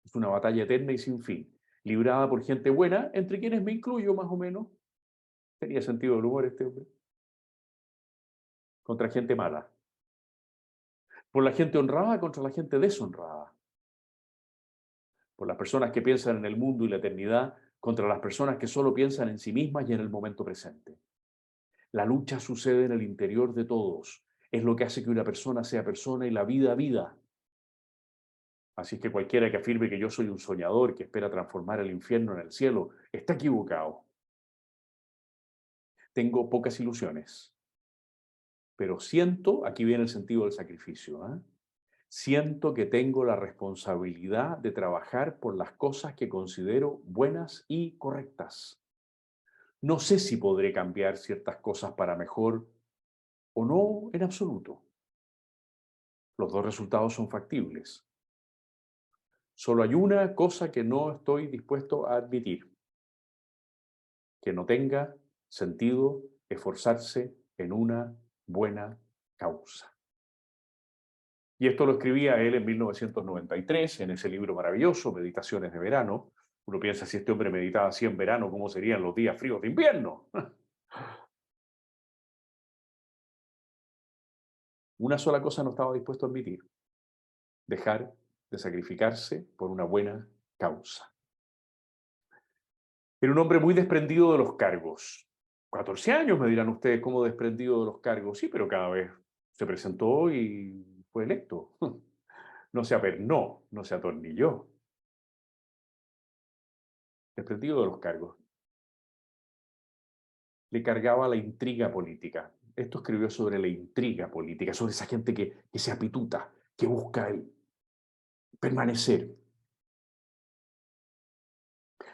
Es una batalla eterna y sin fin, librada por gente buena, entre quienes me incluyo más o menos. Tenía sentido del humor este hombre. Contra gente mala. Por la gente honrada contra la gente deshonrada. Por las personas que piensan en el mundo y la eternidad contra las personas que solo piensan en sí mismas y en el momento presente. La lucha sucede en el interior de todos. Es lo que hace que una persona sea persona y la vida vida. Así que cualquiera que afirme que yo soy un soñador que espera transformar el infierno en el cielo, está equivocado. Tengo pocas ilusiones, pero siento, aquí viene el sentido del sacrificio, ¿eh? Siento que tengo la responsabilidad de trabajar por las cosas que considero buenas y correctas. No sé si podré cambiar ciertas cosas para mejor o no en absoluto. Los dos resultados son factibles. Solo hay una cosa que no estoy dispuesto a admitir, que no tenga sentido esforzarse en una buena causa. Y esto lo escribía él en 1993, en ese libro maravilloso, Meditaciones de Verano. Uno piensa, si este hombre meditaba así en verano, ¿cómo serían los días fríos de invierno? Una sola cosa no estaba dispuesto a admitir: dejar de sacrificarse por una buena causa. Era un hombre muy desprendido de los cargos. 14 años, me dirán ustedes, ¿cómo desprendido de los cargos? Sí, pero cada vez se presentó y fue electo. No se apernó, no se atornilló. Desprendido de los cargos. Le cargaba la intriga política. Esto escribió sobre la intriga política, sobre esa gente que se apituta, que busca el permanecer.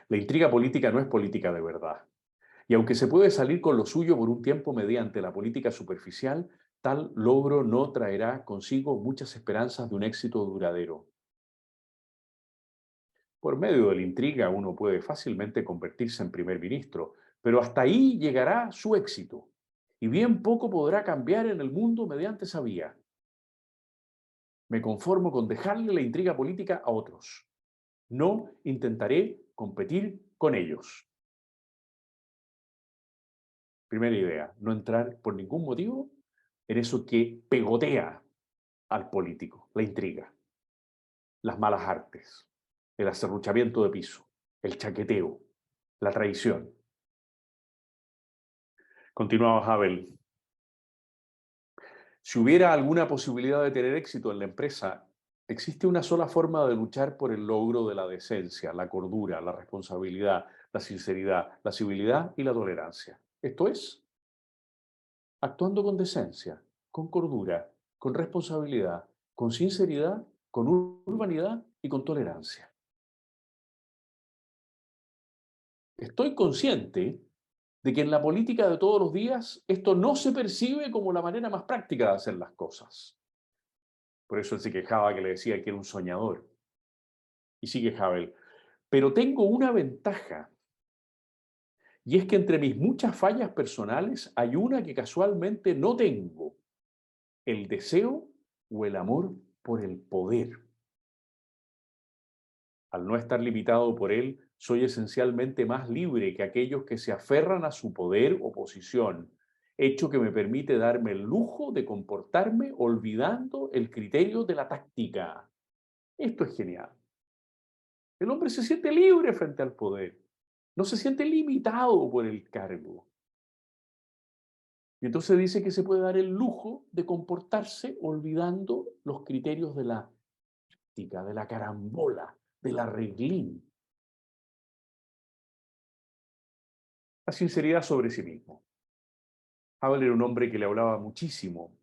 La intriga política no es política de verdad. Y aunque se puede salir con lo suyo por un tiempo mediante la política superficial, tal logro no traerá consigo muchas esperanzas de un éxito duradero. Por medio de la intriga uno puede fácilmente convertirse en primer ministro, pero hasta ahí llegará su éxito. Y bien poco podrá cambiar en el mundo mediante esa vía. Me conformo con dejarle la intriga política a otros. No intentaré competir con ellos. Primera idea, no entrar por ningún motivo en eso que pegotea al político, la intriga, las malas artes, el aserruchamiento de piso, el chaqueteo, la traición. Continuaba Havel. Si hubiera alguna posibilidad de tener éxito en la empresa, existe una sola forma de luchar por el logro de la decencia, la cordura, la responsabilidad, la sinceridad, la civilidad y la tolerancia. Esto es, actuando con decencia, con cordura, con responsabilidad, con sinceridad, con urbanidad y con tolerancia. Estoy consciente de que en la política de todos los días esto no se percibe como la manera más práctica de hacer las cosas. Por eso él se quejaba, que le decía que era un soñador. Y sigue Havel. Pero tengo una ventaja, y es que entre mis muchas fallas personales hay una que casualmente no tengo: el deseo o el amor por el poder. Al no estar limitado por él, soy esencialmente más libre que aquellos que se aferran a su poder o posición, hecho que me permite darme el lujo de comportarme olvidando el criterio de la táctica. Esto es genial. El hombre se siente libre frente al poder, no se siente limitado por el cargo. Y entonces dice que se puede dar el lujo de comportarse olvidando los criterios de la táctica, de la carambola, de la reglín. La sinceridad sobre sí mismo. Havel era un hombre que le hablaba muchísimo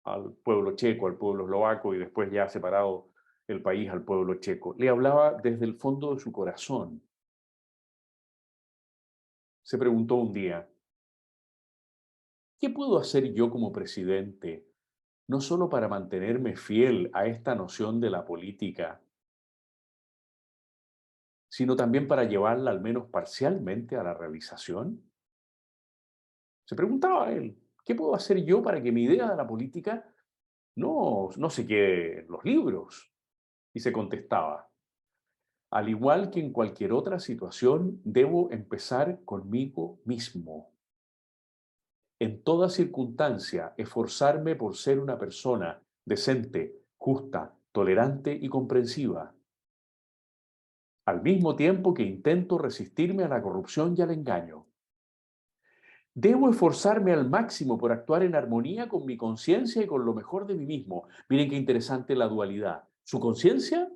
al pueblo checo, al pueblo eslovaco y después, ya separado el país, al pueblo checo. Le hablaba desde el fondo de su corazón. Se preguntó un día, ¿qué puedo hacer yo como presidente, no solo para mantenerme fiel a esta noción de la política, sino también para llevarla al menos parcialmente a la realización? Se preguntaba él, ¿qué puedo hacer yo para que mi idea de la política no se quede en los libros? Y se contestaba, al igual que en cualquier otra situación, debo empezar conmigo mismo. En toda circunstancia, esforzarme por ser una persona decente, justa, tolerante y comprensiva, al mismo tiempo que intento resistirme a la corrupción y al engaño. Debo esforzarme al máximo por actuar en armonía con mi conciencia y con lo mejor de mí mismo. Miren qué interesante la dualidad. Su conciencia,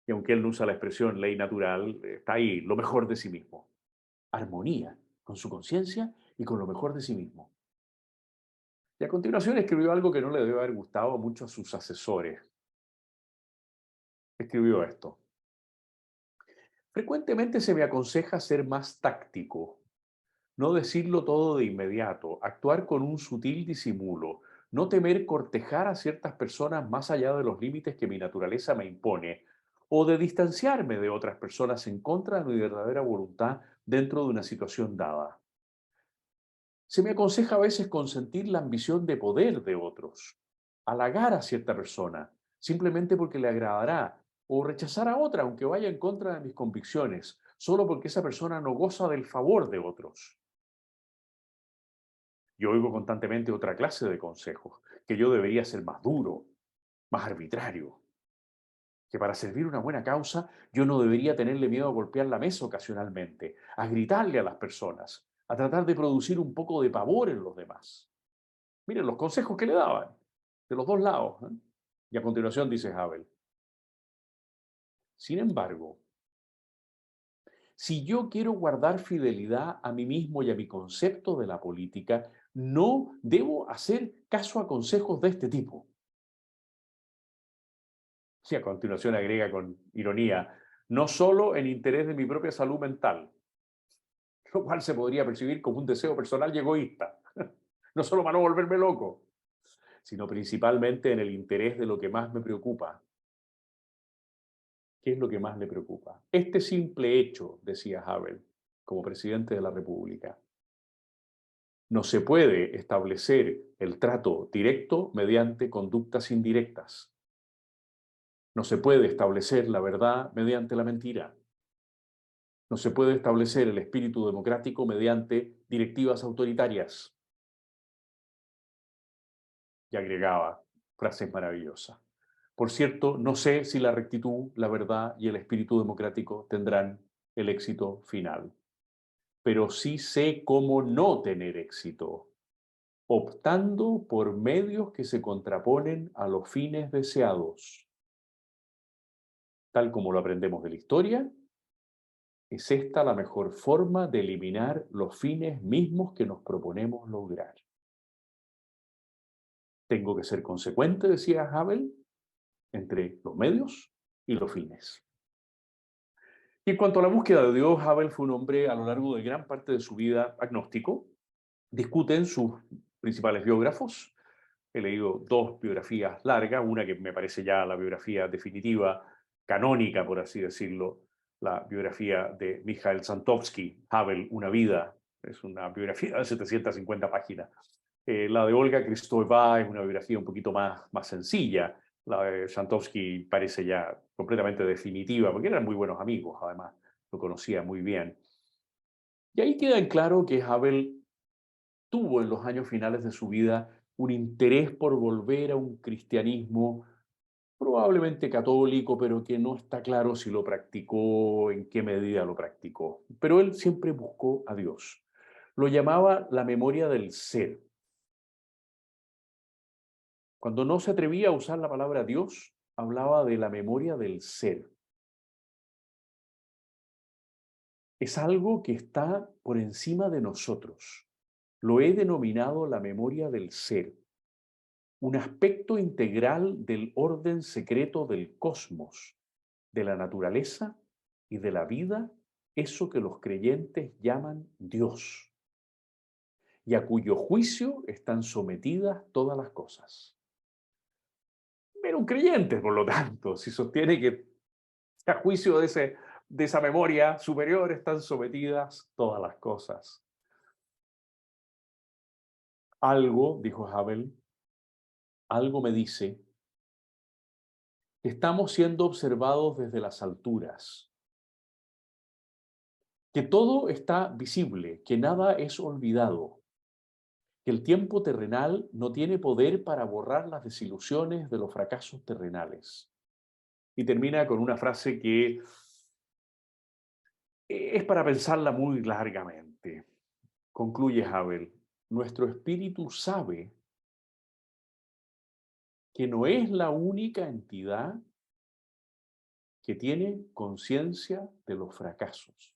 y aunque él no usa la expresión ley natural, está ahí, lo mejor de sí mismo. Armonía con su conciencia y con lo mejor de sí mismo. Y a continuación escribió algo que no le debe haber gustado mucho a sus asesores. Escribió esto. Frecuentemente se me aconseja ser más táctico, no decirlo todo de inmediato, actuar con un sutil disimulo, no temer cortejar a ciertas personas más allá de los límites que mi naturaleza me impone, o de distanciarme de otras personas en contra de mi verdadera voluntad dentro de una situación dada. Se me aconseja a veces consentir la ambición de poder de otros, halagar a cierta persona, simplemente porque le agradará, o rechazar a otra, aunque vaya en contra de mis convicciones, solo porque esa persona no goza del favor de otros. Yo oigo constantemente otra clase de consejos, que yo debería ser más duro, más arbitrario, que para servir una buena causa yo no debería tenerle miedo a golpear la mesa ocasionalmente, a gritarle a las personas, a tratar de producir un poco de pavor en los demás. Miren los consejos que le daban, de los dos lados, ¿eh? Y a continuación dice Havel, sin embargo, si yo quiero guardar fidelidad a mí mismo y a mi concepto de la política, no debo hacer caso a consejos de este tipo. Y a continuación agrega con ironía, no solo en interés de mi propia salud mental, lo cual se podría percibir como un deseo personal y egoísta, no solo para no volverme loco, sino principalmente en el interés de lo que más me preocupa. ¿Qué es lo que más le preocupa? Este simple hecho, decía Havel, como presidente de la República, no se puede establecer el trato directo mediante conductas indirectas. No se puede establecer la verdad mediante la mentira. No se puede establecer el espíritu democrático mediante directivas autoritarias. Y agregaba frases maravillosas. Por cierto, no sé si la rectitud, la verdad y el espíritu democrático tendrán el éxito final, pero sí sé cómo no tener éxito, optando por medios que se contraponen a los fines deseados. Tal como lo aprendemos de la historia, es esta la mejor forma de eliminar los fines mismos que nos proponemos lograr. Tengo que ser consecuente, decía Havel, entre los medios y los fines. Y en cuanto a la búsqueda de Dios, Havel fue un hombre a lo largo de gran parte de su vida agnóstico. Discuten sus principales biógrafos. He leído dos biografías largas, una que me parece ya la biografía definitiva, canónica, por así decirlo, la biografía de Mikhail Santovsky, Havel, Una vida. Es una biografía de 750 páginas. La de Olga Kristova es una biografía un poquito más sencilla. La de Santovsky parece ya completamente definitiva, porque eran muy buenos amigos, además, lo conocía muy bien. Y ahí queda en claro que Havel tuvo en los años finales de su vida un interés por volver a un cristianismo probablemente católico, pero que no está claro si lo practicó, en qué medida lo practicó. Pero él siempre buscó a Dios. Lo llamaba la memoria del ser. Cuando no se atrevía a usar la palabra Dios, hablaba de la memoria del ser. Es algo que está por encima de nosotros. Lo he denominado la memoria del ser, un aspecto integral del orden secreto del cosmos, de la naturaleza y de la vida, eso que los creyentes llaman Dios. y a cuyo juicio están sometidas todas las cosas. Era un creyente, por lo tanto, si sostiene que a juicio de esa memoria superior están sometidas todas las cosas. Algo, dijo Havel, algo me dice que estamos siendo observados desde las alturas, que todo está visible, que nada es olvidado, que el tiempo terrenal no tiene poder para borrar las desilusiones de los fracasos terrenales. Y termina con una frase que es para pensarla muy largamente. Concluye Havel, nuestro espíritu sabe que no es la única entidad que tiene conciencia de los fracasos.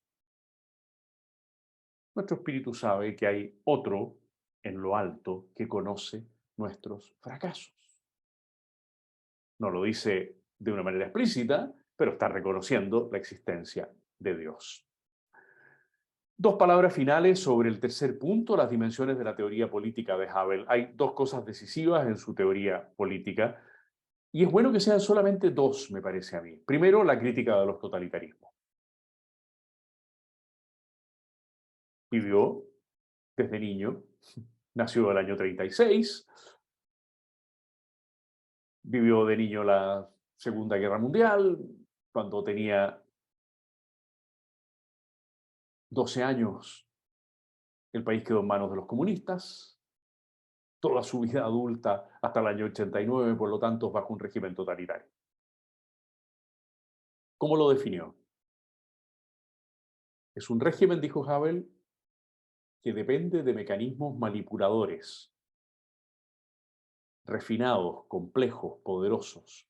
Nuestro espíritu sabe que hay otro en lo alto que conoce nuestros fracasos. No lo dice de una manera explícita, pero está reconociendo la existencia de Dios. Dos palabras finales sobre el tercer punto, las dimensiones de la teoría política de Havel. Hay dos cosas decisivas en su teoría política, y es bueno que sean solamente dos, me parece a mí. Primero, la crítica de los totalitarismos. Vivió desde niño, nació el año 36, vivió de niño la Segunda Guerra Mundial, cuando tenía 12 años el país quedó en manos de los comunistas, toda su vida adulta hasta el año 89, por lo tanto, bajo un régimen totalitario. ¿Cómo lo definió? Es un régimen, dijo Havel, que depende de mecanismos manipuladores, refinados, complejos, poderosos,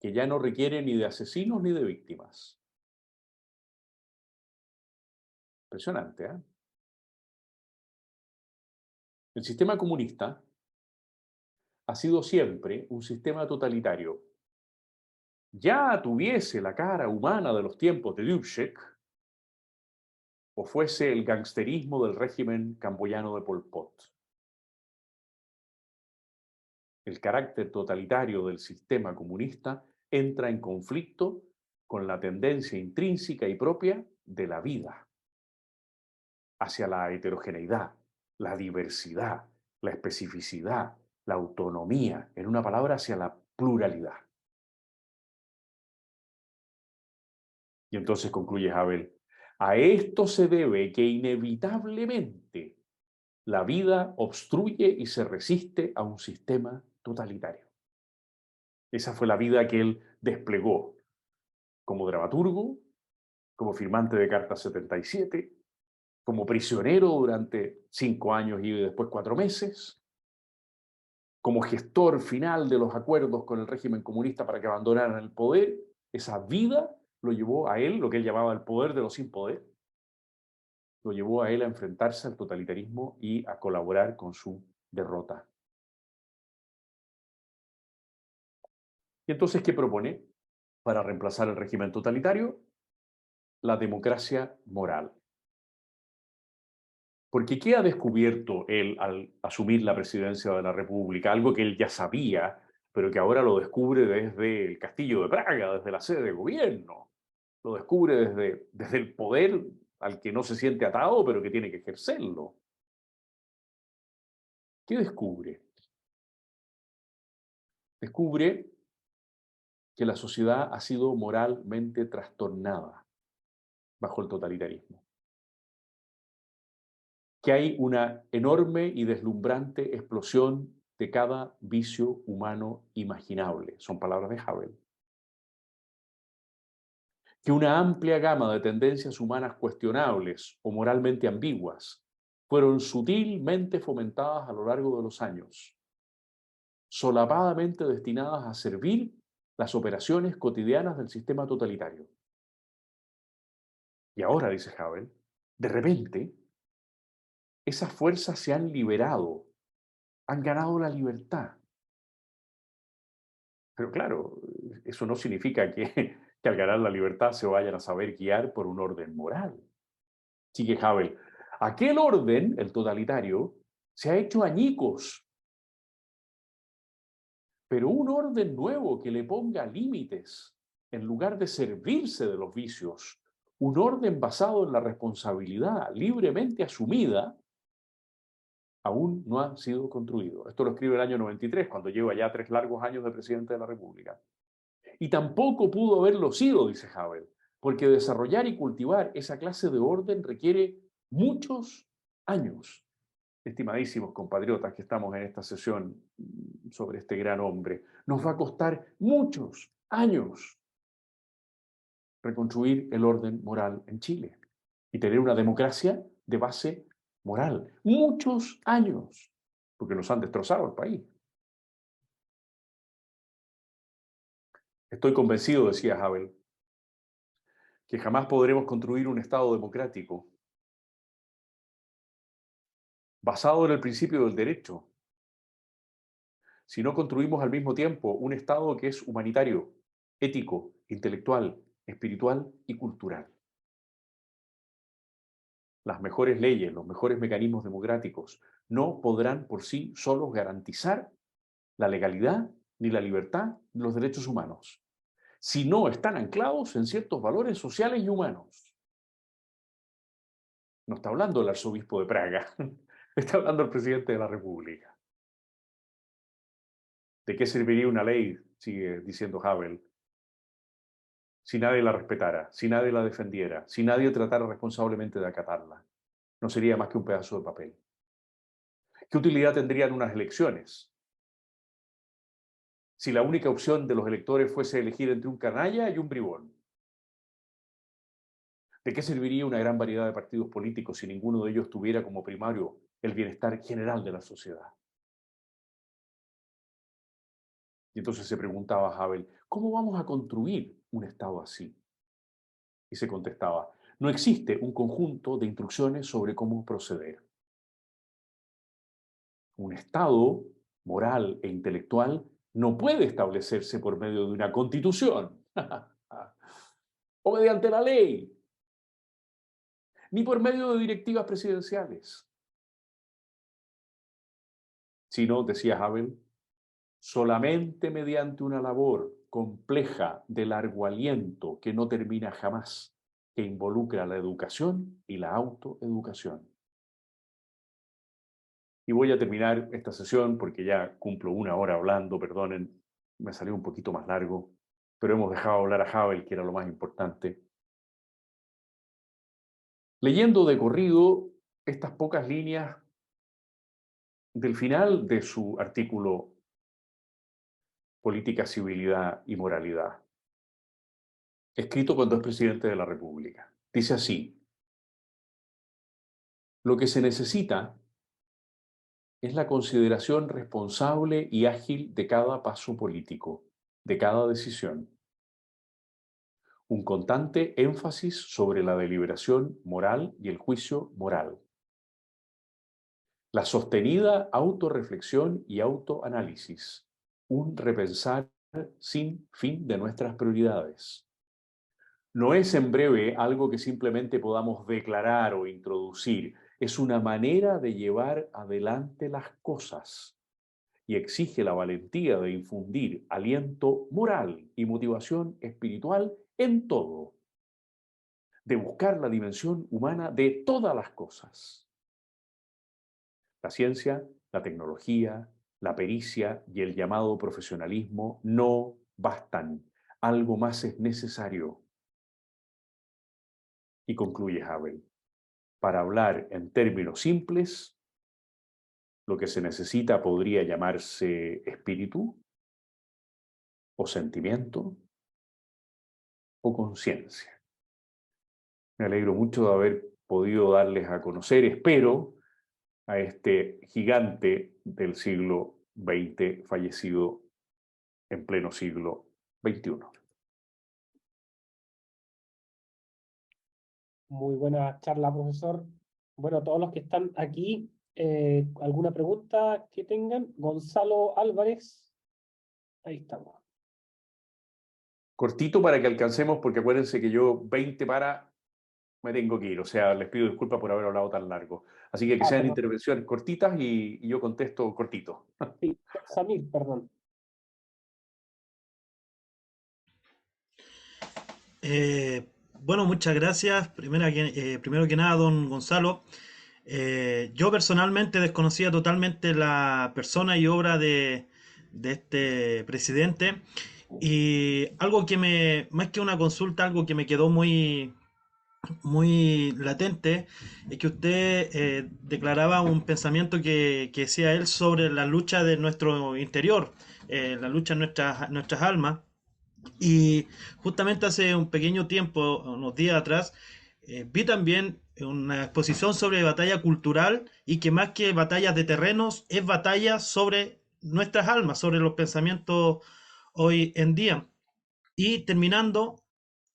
que ya no requieren ni de asesinos ni de víctimas. Impresionante, ¿eh? El sistema comunista ha sido siempre un sistema totalitario. Ya tuviese la cara humana de los tiempos de Dubček, o fuese el gangsterismo del régimen camboyano de Pol Pot. El carácter totalitario del sistema comunista entra en conflicto con la tendencia intrínseca y propia de la vida hacia la heterogeneidad, la diversidad, la especificidad, la autonomía, en una palabra, hacia la pluralidad. Y entonces concluye Havel, a esto se debe que inevitablemente la vida obstruye y se resiste a un sistema totalitario. Esa fue la vida que él desplegó como dramaturgo, como firmante de Carta 77, como prisionero durante 5 años y después 4 meses, como gestor final de los acuerdos con el régimen comunista para que abandonaran el poder. Esa vida lo llevó a él, lo que él llamaba el poder de los sin poder, lo llevó a él a enfrentarse al totalitarismo y a colaborar con su derrota. ¿Y entonces qué propone para reemplazar el régimen totalitario? La democracia moral. Porque ¿qué ha descubierto él al asumir la presidencia de la República? Algo que él ya sabía, pero que ahora lo descubre desde el Castillo de Praga, desde la sede de gobierno. Lo descubre desde el poder al que no se siente atado, pero que tiene que ejercerlo. ¿Qué descubre? Descubre que la sociedad ha sido moralmente trastornada bajo el totalitarismo. Que hay una enorme y deslumbrante explosión de cada vicio humano imaginable. Son palabras de Havel. Que una amplia gama de tendencias humanas cuestionables o moralmente ambiguas fueron sutilmente fomentadas a lo largo de los años, solapadamente destinadas a servir las operaciones cotidianas del sistema totalitario. Y ahora, dice Havel, de repente, esas fuerzas se han liberado, han ganado la libertad. Pero claro, eso no significa que al ganar la libertad se vayan a saber guiar por un orden moral. Sigue Havel. Aquel orden, el totalitario, se ha hecho añicos. Pero un orden nuevo que le ponga límites, en lugar de servirse de los vicios, un orden basado en la responsabilidad libremente asumida, aún no ha sido construido. Esto lo escribe el año 93, cuando lleva ya 3 largos años de presidente de la República. Y tampoco pudo haberlo sido, dice Havel, porque desarrollar y cultivar esa clase de orden requiere muchos años. Estimadísimos compatriotas que estamos en esta sesión sobre este gran hombre, nos va a costar muchos años reconstruir el orden moral en Chile y tener una democracia de base moral. Muchos años, porque nos han destrozado el país. Estoy convencido, decía Havel, que jamás podremos construir un Estado democrático basado en el principio del derecho si no construimos al mismo tiempo un Estado que es humanitario, ético, intelectual, espiritual y cultural. Las mejores leyes, los mejores mecanismos democráticos no podrán por sí solos garantizar la legalidad, ni la libertad, ni los derechos humanos, si no están anclados en ciertos valores sociales y humanos. No está hablando el arzobispo de Praga, está hablando el presidente de la República. ¿De qué serviría una ley, sigue diciendo Havel, si nadie la respetara, si nadie la defendiera, si nadie tratara responsablemente de acatarla? No sería más que un pedazo de papel. ¿Qué utilidad tendrían unas elecciones si la única opción de los electores fuese elegir entre un canalla y un bribón? ¿De qué serviría una gran variedad de partidos políticos si ninguno de ellos tuviera como primario el bienestar general de la sociedad? Y entonces se preguntaba Havel, ¿cómo vamos a construir un Estado así? Y se contestaba, no existe un conjunto de instrucciones sobre cómo proceder. Un Estado moral e intelectual no puede establecerse por medio de una constitución o mediante la ley, ni por medio de directivas presidenciales, sino, decía Havel, solamente mediante una labor compleja de largo aliento que no termina jamás, que involucra la educación y la autoeducación. Y voy a terminar esta sesión porque ya cumplo 1 hora hablando, perdonen, me salió un poquito más largo, pero hemos dejado hablar a Havel, que era lo más importante. Leyendo de corrido estas pocas líneas del final de su artículo Política, Civilidad y Moralidad, escrito cuando es presidente de la República. Dice así, lo que se necesita es la consideración responsable y ágil de cada paso político, de cada decisión. Un constante énfasis sobre la deliberación moral y el juicio moral. La sostenida autorreflexión y autoanálisis. Un repensar sin fin de nuestras prioridades. No es en breve algo que simplemente podamos declarar o introducir, es una manera de llevar adelante las cosas y exige la valentía de infundir aliento moral y motivación espiritual en todo, de buscar la dimensión humana de todas las cosas. La ciencia, la tecnología, la pericia y el llamado profesionalismo no bastan. Algo más es necesario. Y concluye Havel, para hablar en términos simples, lo que se necesita podría llamarse espíritu, o sentimiento, o conciencia. Me alegro mucho de haber podido darles a conocer, espero, a este gigante del siglo XX, fallecido en pleno siglo XXI. Muy buena charla, profesor. Bueno, todos los que están aquí, ¿alguna pregunta que tengan? Gonzalo Álvarez, ahí estamos. Cortito para que alcancemos, porque acuérdense que yo 20 para me tengo que ir, o sea, les pido disculpas por haber hablado tan largo. Así que sean Perdón. intervenciones cortitas y yo contesto cortito. Sí, Samir, perdón. Bueno, muchas gracias. Primero que nada, don Gonzalo. Yo personalmente desconocía totalmente la persona y obra de este presidente. Y algo que más que una consulta, algo que me quedó muy latente, es que usted declaraba un pensamiento que decía él sobre la lucha de nuestro interior, la lucha en nuestras almas. Y justamente hace un pequeño tiempo, unos días atrás, vi también una exposición sobre batalla cultural y que más que batallas de terrenos es batalla sobre nuestras almas, sobre los pensamientos hoy en día. Y terminando,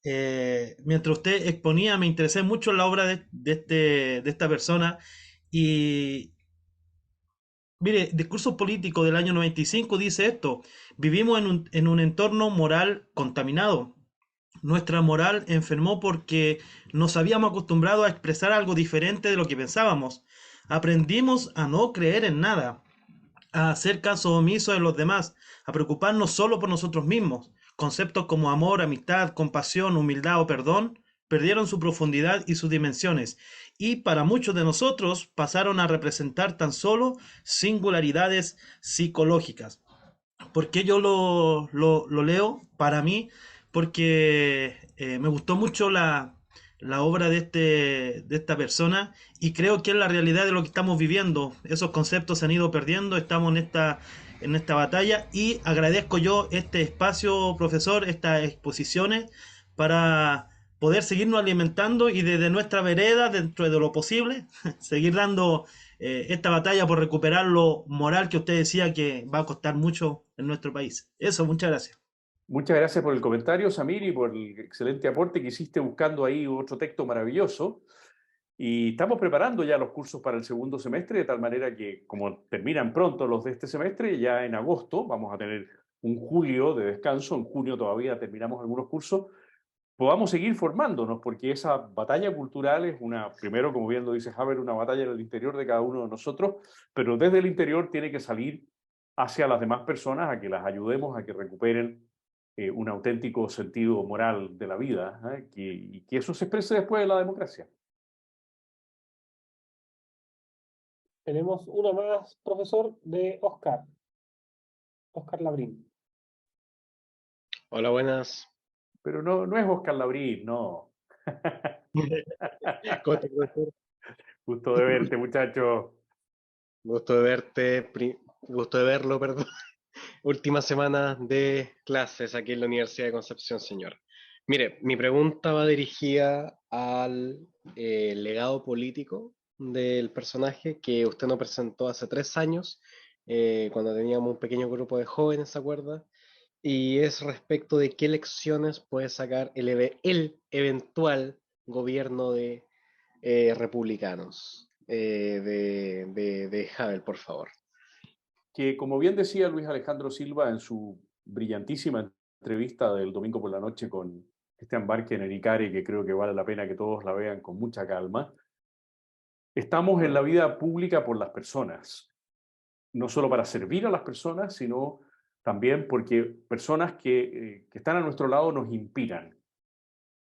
mientras usted exponía, me interesé mucho en la obra de esta persona y, mire, Discurso Político del año 95 dice esto: vivimos en un entorno moral contaminado. Nuestra moral enfermó porque nos habíamos acostumbrado a expresar algo diferente de lo que pensábamos. Aprendimos a no creer en nada, a hacer caso omiso de los demás, a preocuparnos solo por nosotros mismos. Conceptos como amor, amistad, compasión, humildad o perdón perdieron su profundidad y sus dimensiones, y para muchos de nosotros pasaron a representar tan solo singularidades psicológicas. ¿Por qué yo lo leo? Para mí, porque me gustó mucho la obra de esta persona y creo que es la realidad de lo que estamos viviendo. Esos conceptos se han ido perdiendo, estamos en esta batalla y agradezco yo este espacio, profesor, estas exposiciones para poder seguirnos alimentando y desde nuestra vereda, dentro de lo posible, seguir dando esta batalla por recuperar lo moral que usted decía que va a costar mucho en nuestro país. Eso, muchas gracias. Muchas gracias por el comentario, Samir, y por el excelente aporte que hiciste buscando ahí otro texto maravilloso. Y estamos preparando ya los cursos para el segundo semestre, de tal manera que, como terminan pronto los de este semestre, ya en agosto vamos a tener un julio de descanso, en junio todavía terminamos algunos cursos, podamos seguir formándonos, porque esa batalla cultural es una, primero, como bien lo dice Haber, una batalla en el interior de cada uno de nosotros, pero desde el interior tiene que salir hacia las demás personas a que las ayudemos a que recuperen un auténtico sentido moral de la vida, y que eso se exprese después de la democracia. Tenemos una más, profesor, de Oscar Labrín. Hola, buenas. Pero no, no es Oscar Labrín, no. ¿Cómo estás, profesor? Gusto de verte, muchacho. Gusto de verte, gusto de verlo, perdón. Última semana de clases aquí en la Universidad de Concepción, señor. Mire, mi pregunta va dirigida al legado político del personaje que usted nos presentó hace 3 años, cuando teníamos un pequeño grupo de jóvenes, ¿se acuerda? Y es respecto de qué lecciones puede sacar el eventual gobierno de republicanos. De Havel, por favor. Que como bien decía Luis Alejandro Silva en su brillantísima entrevista del domingo por la noche con Cristian Barker en Icari, que creo que vale la pena que todos la vean con mucha calma, estamos en la vida pública por las personas, no solo para servir a las personas, sino también porque personas que están a nuestro lado nos inspiran.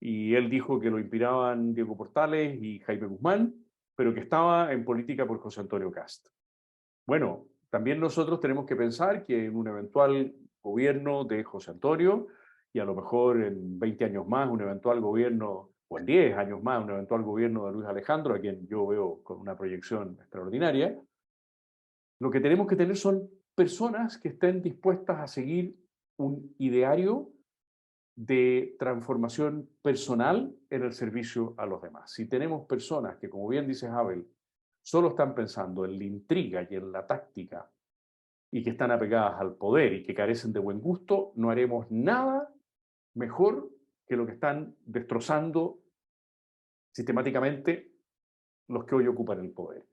Y él dijo que lo inspiraban Diego Portales y Jaime Guzmán, pero que estaba en política por José Antonio Cast. Bueno, también nosotros tenemos que pensar que en un eventual gobierno de José Antonio, y a lo mejor en 20 años más, un eventual gobierno, o en 10 años más, un eventual gobierno de Luis Alejandro, a quien yo veo con una proyección extraordinaria, lo que tenemos que tener son personas que estén dispuestas a seguir un ideario de transformación personal en el servicio a los demás. Si tenemos personas que, como bien dice Havel, solo están pensando en la intriga y en la táctica y que están apegadas al poder y que carecen de buen gusto, no haremos nada mejor que lo que están destrozando sistemáticamente los que hoy ocupan el poder.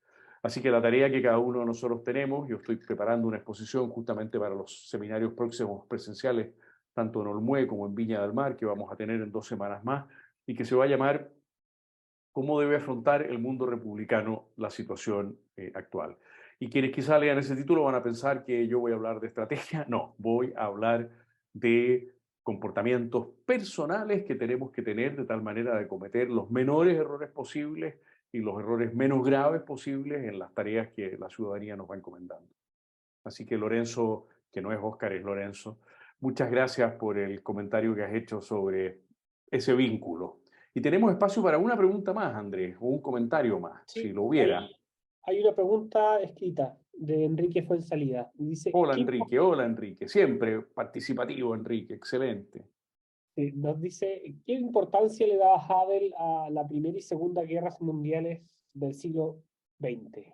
Así que la tarea que cada uno de nosotros tenemos, yo estoy preparando una exposición justamente para los seminarios próximos presenciales, tanto en Olmué como en Viña del Mar, que vamos a tener en 2 semanas más, y que se va a llamar cómo debe afrontar el mundo republicano la situación actual. Y quienes quizá lean ese título van a pensar que yo voy a hablar de estrategia. No, voy a hablar de comportamientos personales que tenemos que tener de tal manera de cometer los menores errores posibles y los errores menos graves posibles en las tareas que la ciudadanía nos va encomendando. Así que Lorenzo, que no es Óscar, es Lorenzo, muchas gracias por el comentario que has hecho sobre ese vínculo. Y tenemos espacio para una pregunta más, Andrés, o un comentario más, si Sí, lo hubiera. hay una pregunta escrita de Enrique Fuenzalida. Y dice, Hola Enrique, siempre participativo Enrique, excelente. nos dice, ¿qué importancia le daba Havel a la Primera y Segunda Guerras Mundiales del siglo XX?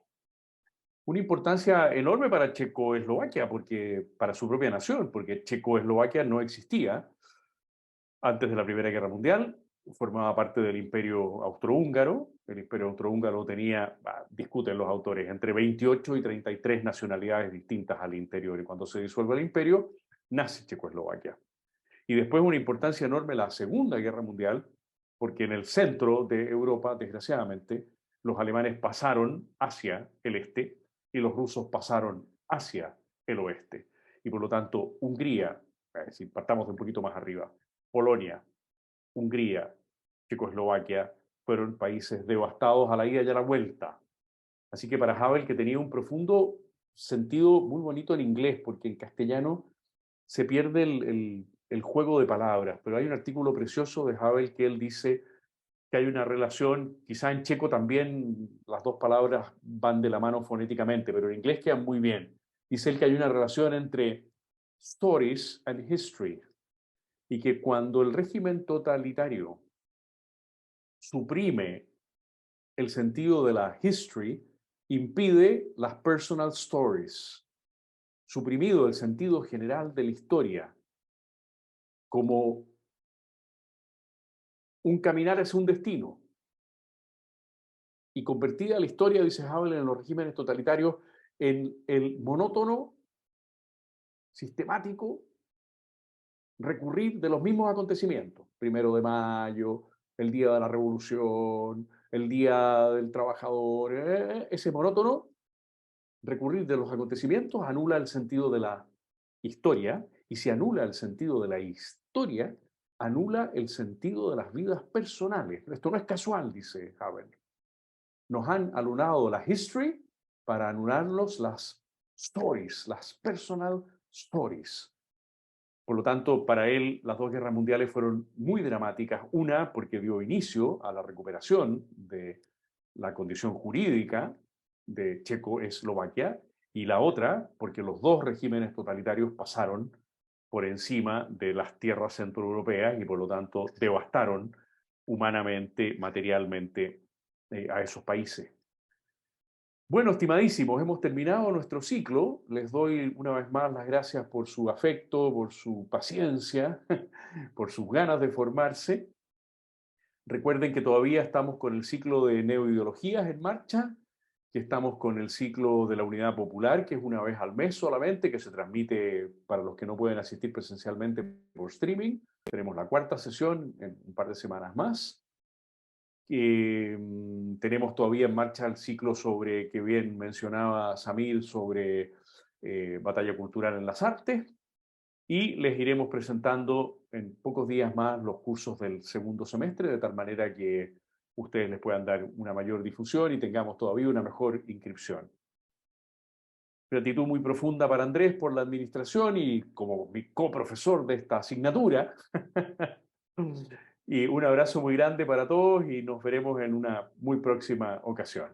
Una importancia enorme para Checoslovaquia, porque, para su propia nación, porque Checoslovaquia no existía antes de la Primera Guerra Mundial, formaba parte del Imperio Austrohúngaro. El Imperio Austrohúngaro tenía, discuten los autores, entre 28 y 33 nacionalidades distintas al interior. Y cuando se disuelve el imperio, nace Checoslovaquia. Y después una importancia enorme la Segunda Guerra Mundial, porque en el centro de Europa, desgraciadamente, los alemanes pasaron hacia el este y los rusos pasaron hacia el oeste. Y por lo tanto, Hungría, si partamos de un poquito más arriba, Polonia, Hungría, Checoslovaquia, fueron países devastados a la ida y a la vuelta. Así que para Havel, que tenía un profundo sentido muy bonito en inglés, porque en castellano se pierde el juego de palabras, pero hay un artículo precioso de Havel que él dice que hay una relación, quizá en checo también las dos palabras van de la mano fonéticamente, pero en inglés quedan muy bien. Dice él que hay una relación entre stories and history, y que cuando el régimen totalitario suprime el sentido de la history, impide las personal stories, suprimido el sentido general de la historia, como un caminar hacia un destino. Y convertida la historia, dice Havel, en los regímenes totalitarios, en el monótono, sistemático, recurrir de los mismos acontecimientos. 1 de Mayo, el Día de la Revolución, el Día del Trabajador, ese monótono, recurrir de los acontecimientos anula el sentido de la historia, y si anula el sentido de la historia, anula el sentido de las vidas personales. Esto no es casual, dice Havel. Nos han anulado la history para anularnos las stories, las personal stories. Por lo tanto, para él, las dos guerras mundiales fueron muy dramáticas. Una, porque dio inicio a la recuperación de la condición jurídica de Checoslovaquia, y la otra, porque los dos regímenes totalitarios pasaron por encima de las tierras centroeuropeas y por lo tanto devastaron humanamente, materialmente a esos países. Bueno, estimadísimos, hemos terminado nuestro ciclo. Les doy una vez más las gracias por su afecto, por su paciencia, por sus ganas de formarse. Recuerden que todavía estamos con el ciclo de neoideologías en marcha, que estamos con el ciclo de la Unidad Popular, que es una vez al mes solamente, que se transmite para los que no pueden asistir presencialmente por streaming. Tenemos la 4ª sesión en un par de semanas más. Tenemos todavía en marcha el ciclo sobre, que bien mencionaba Samir, sobre batalla cultural en las artes, y les iremos presentando en pocos días más los cursos del segundo semestre, de tal manera que ustedes les puedan dar una mayor difusión y tengamos todavía una mejor inscripción. Gratitud muy profunda para Andrés por la administración y como mi coprofesor de esta asignatura. Y un abrazo muy grande para todos y nos veremos en una muy próxima ocasión.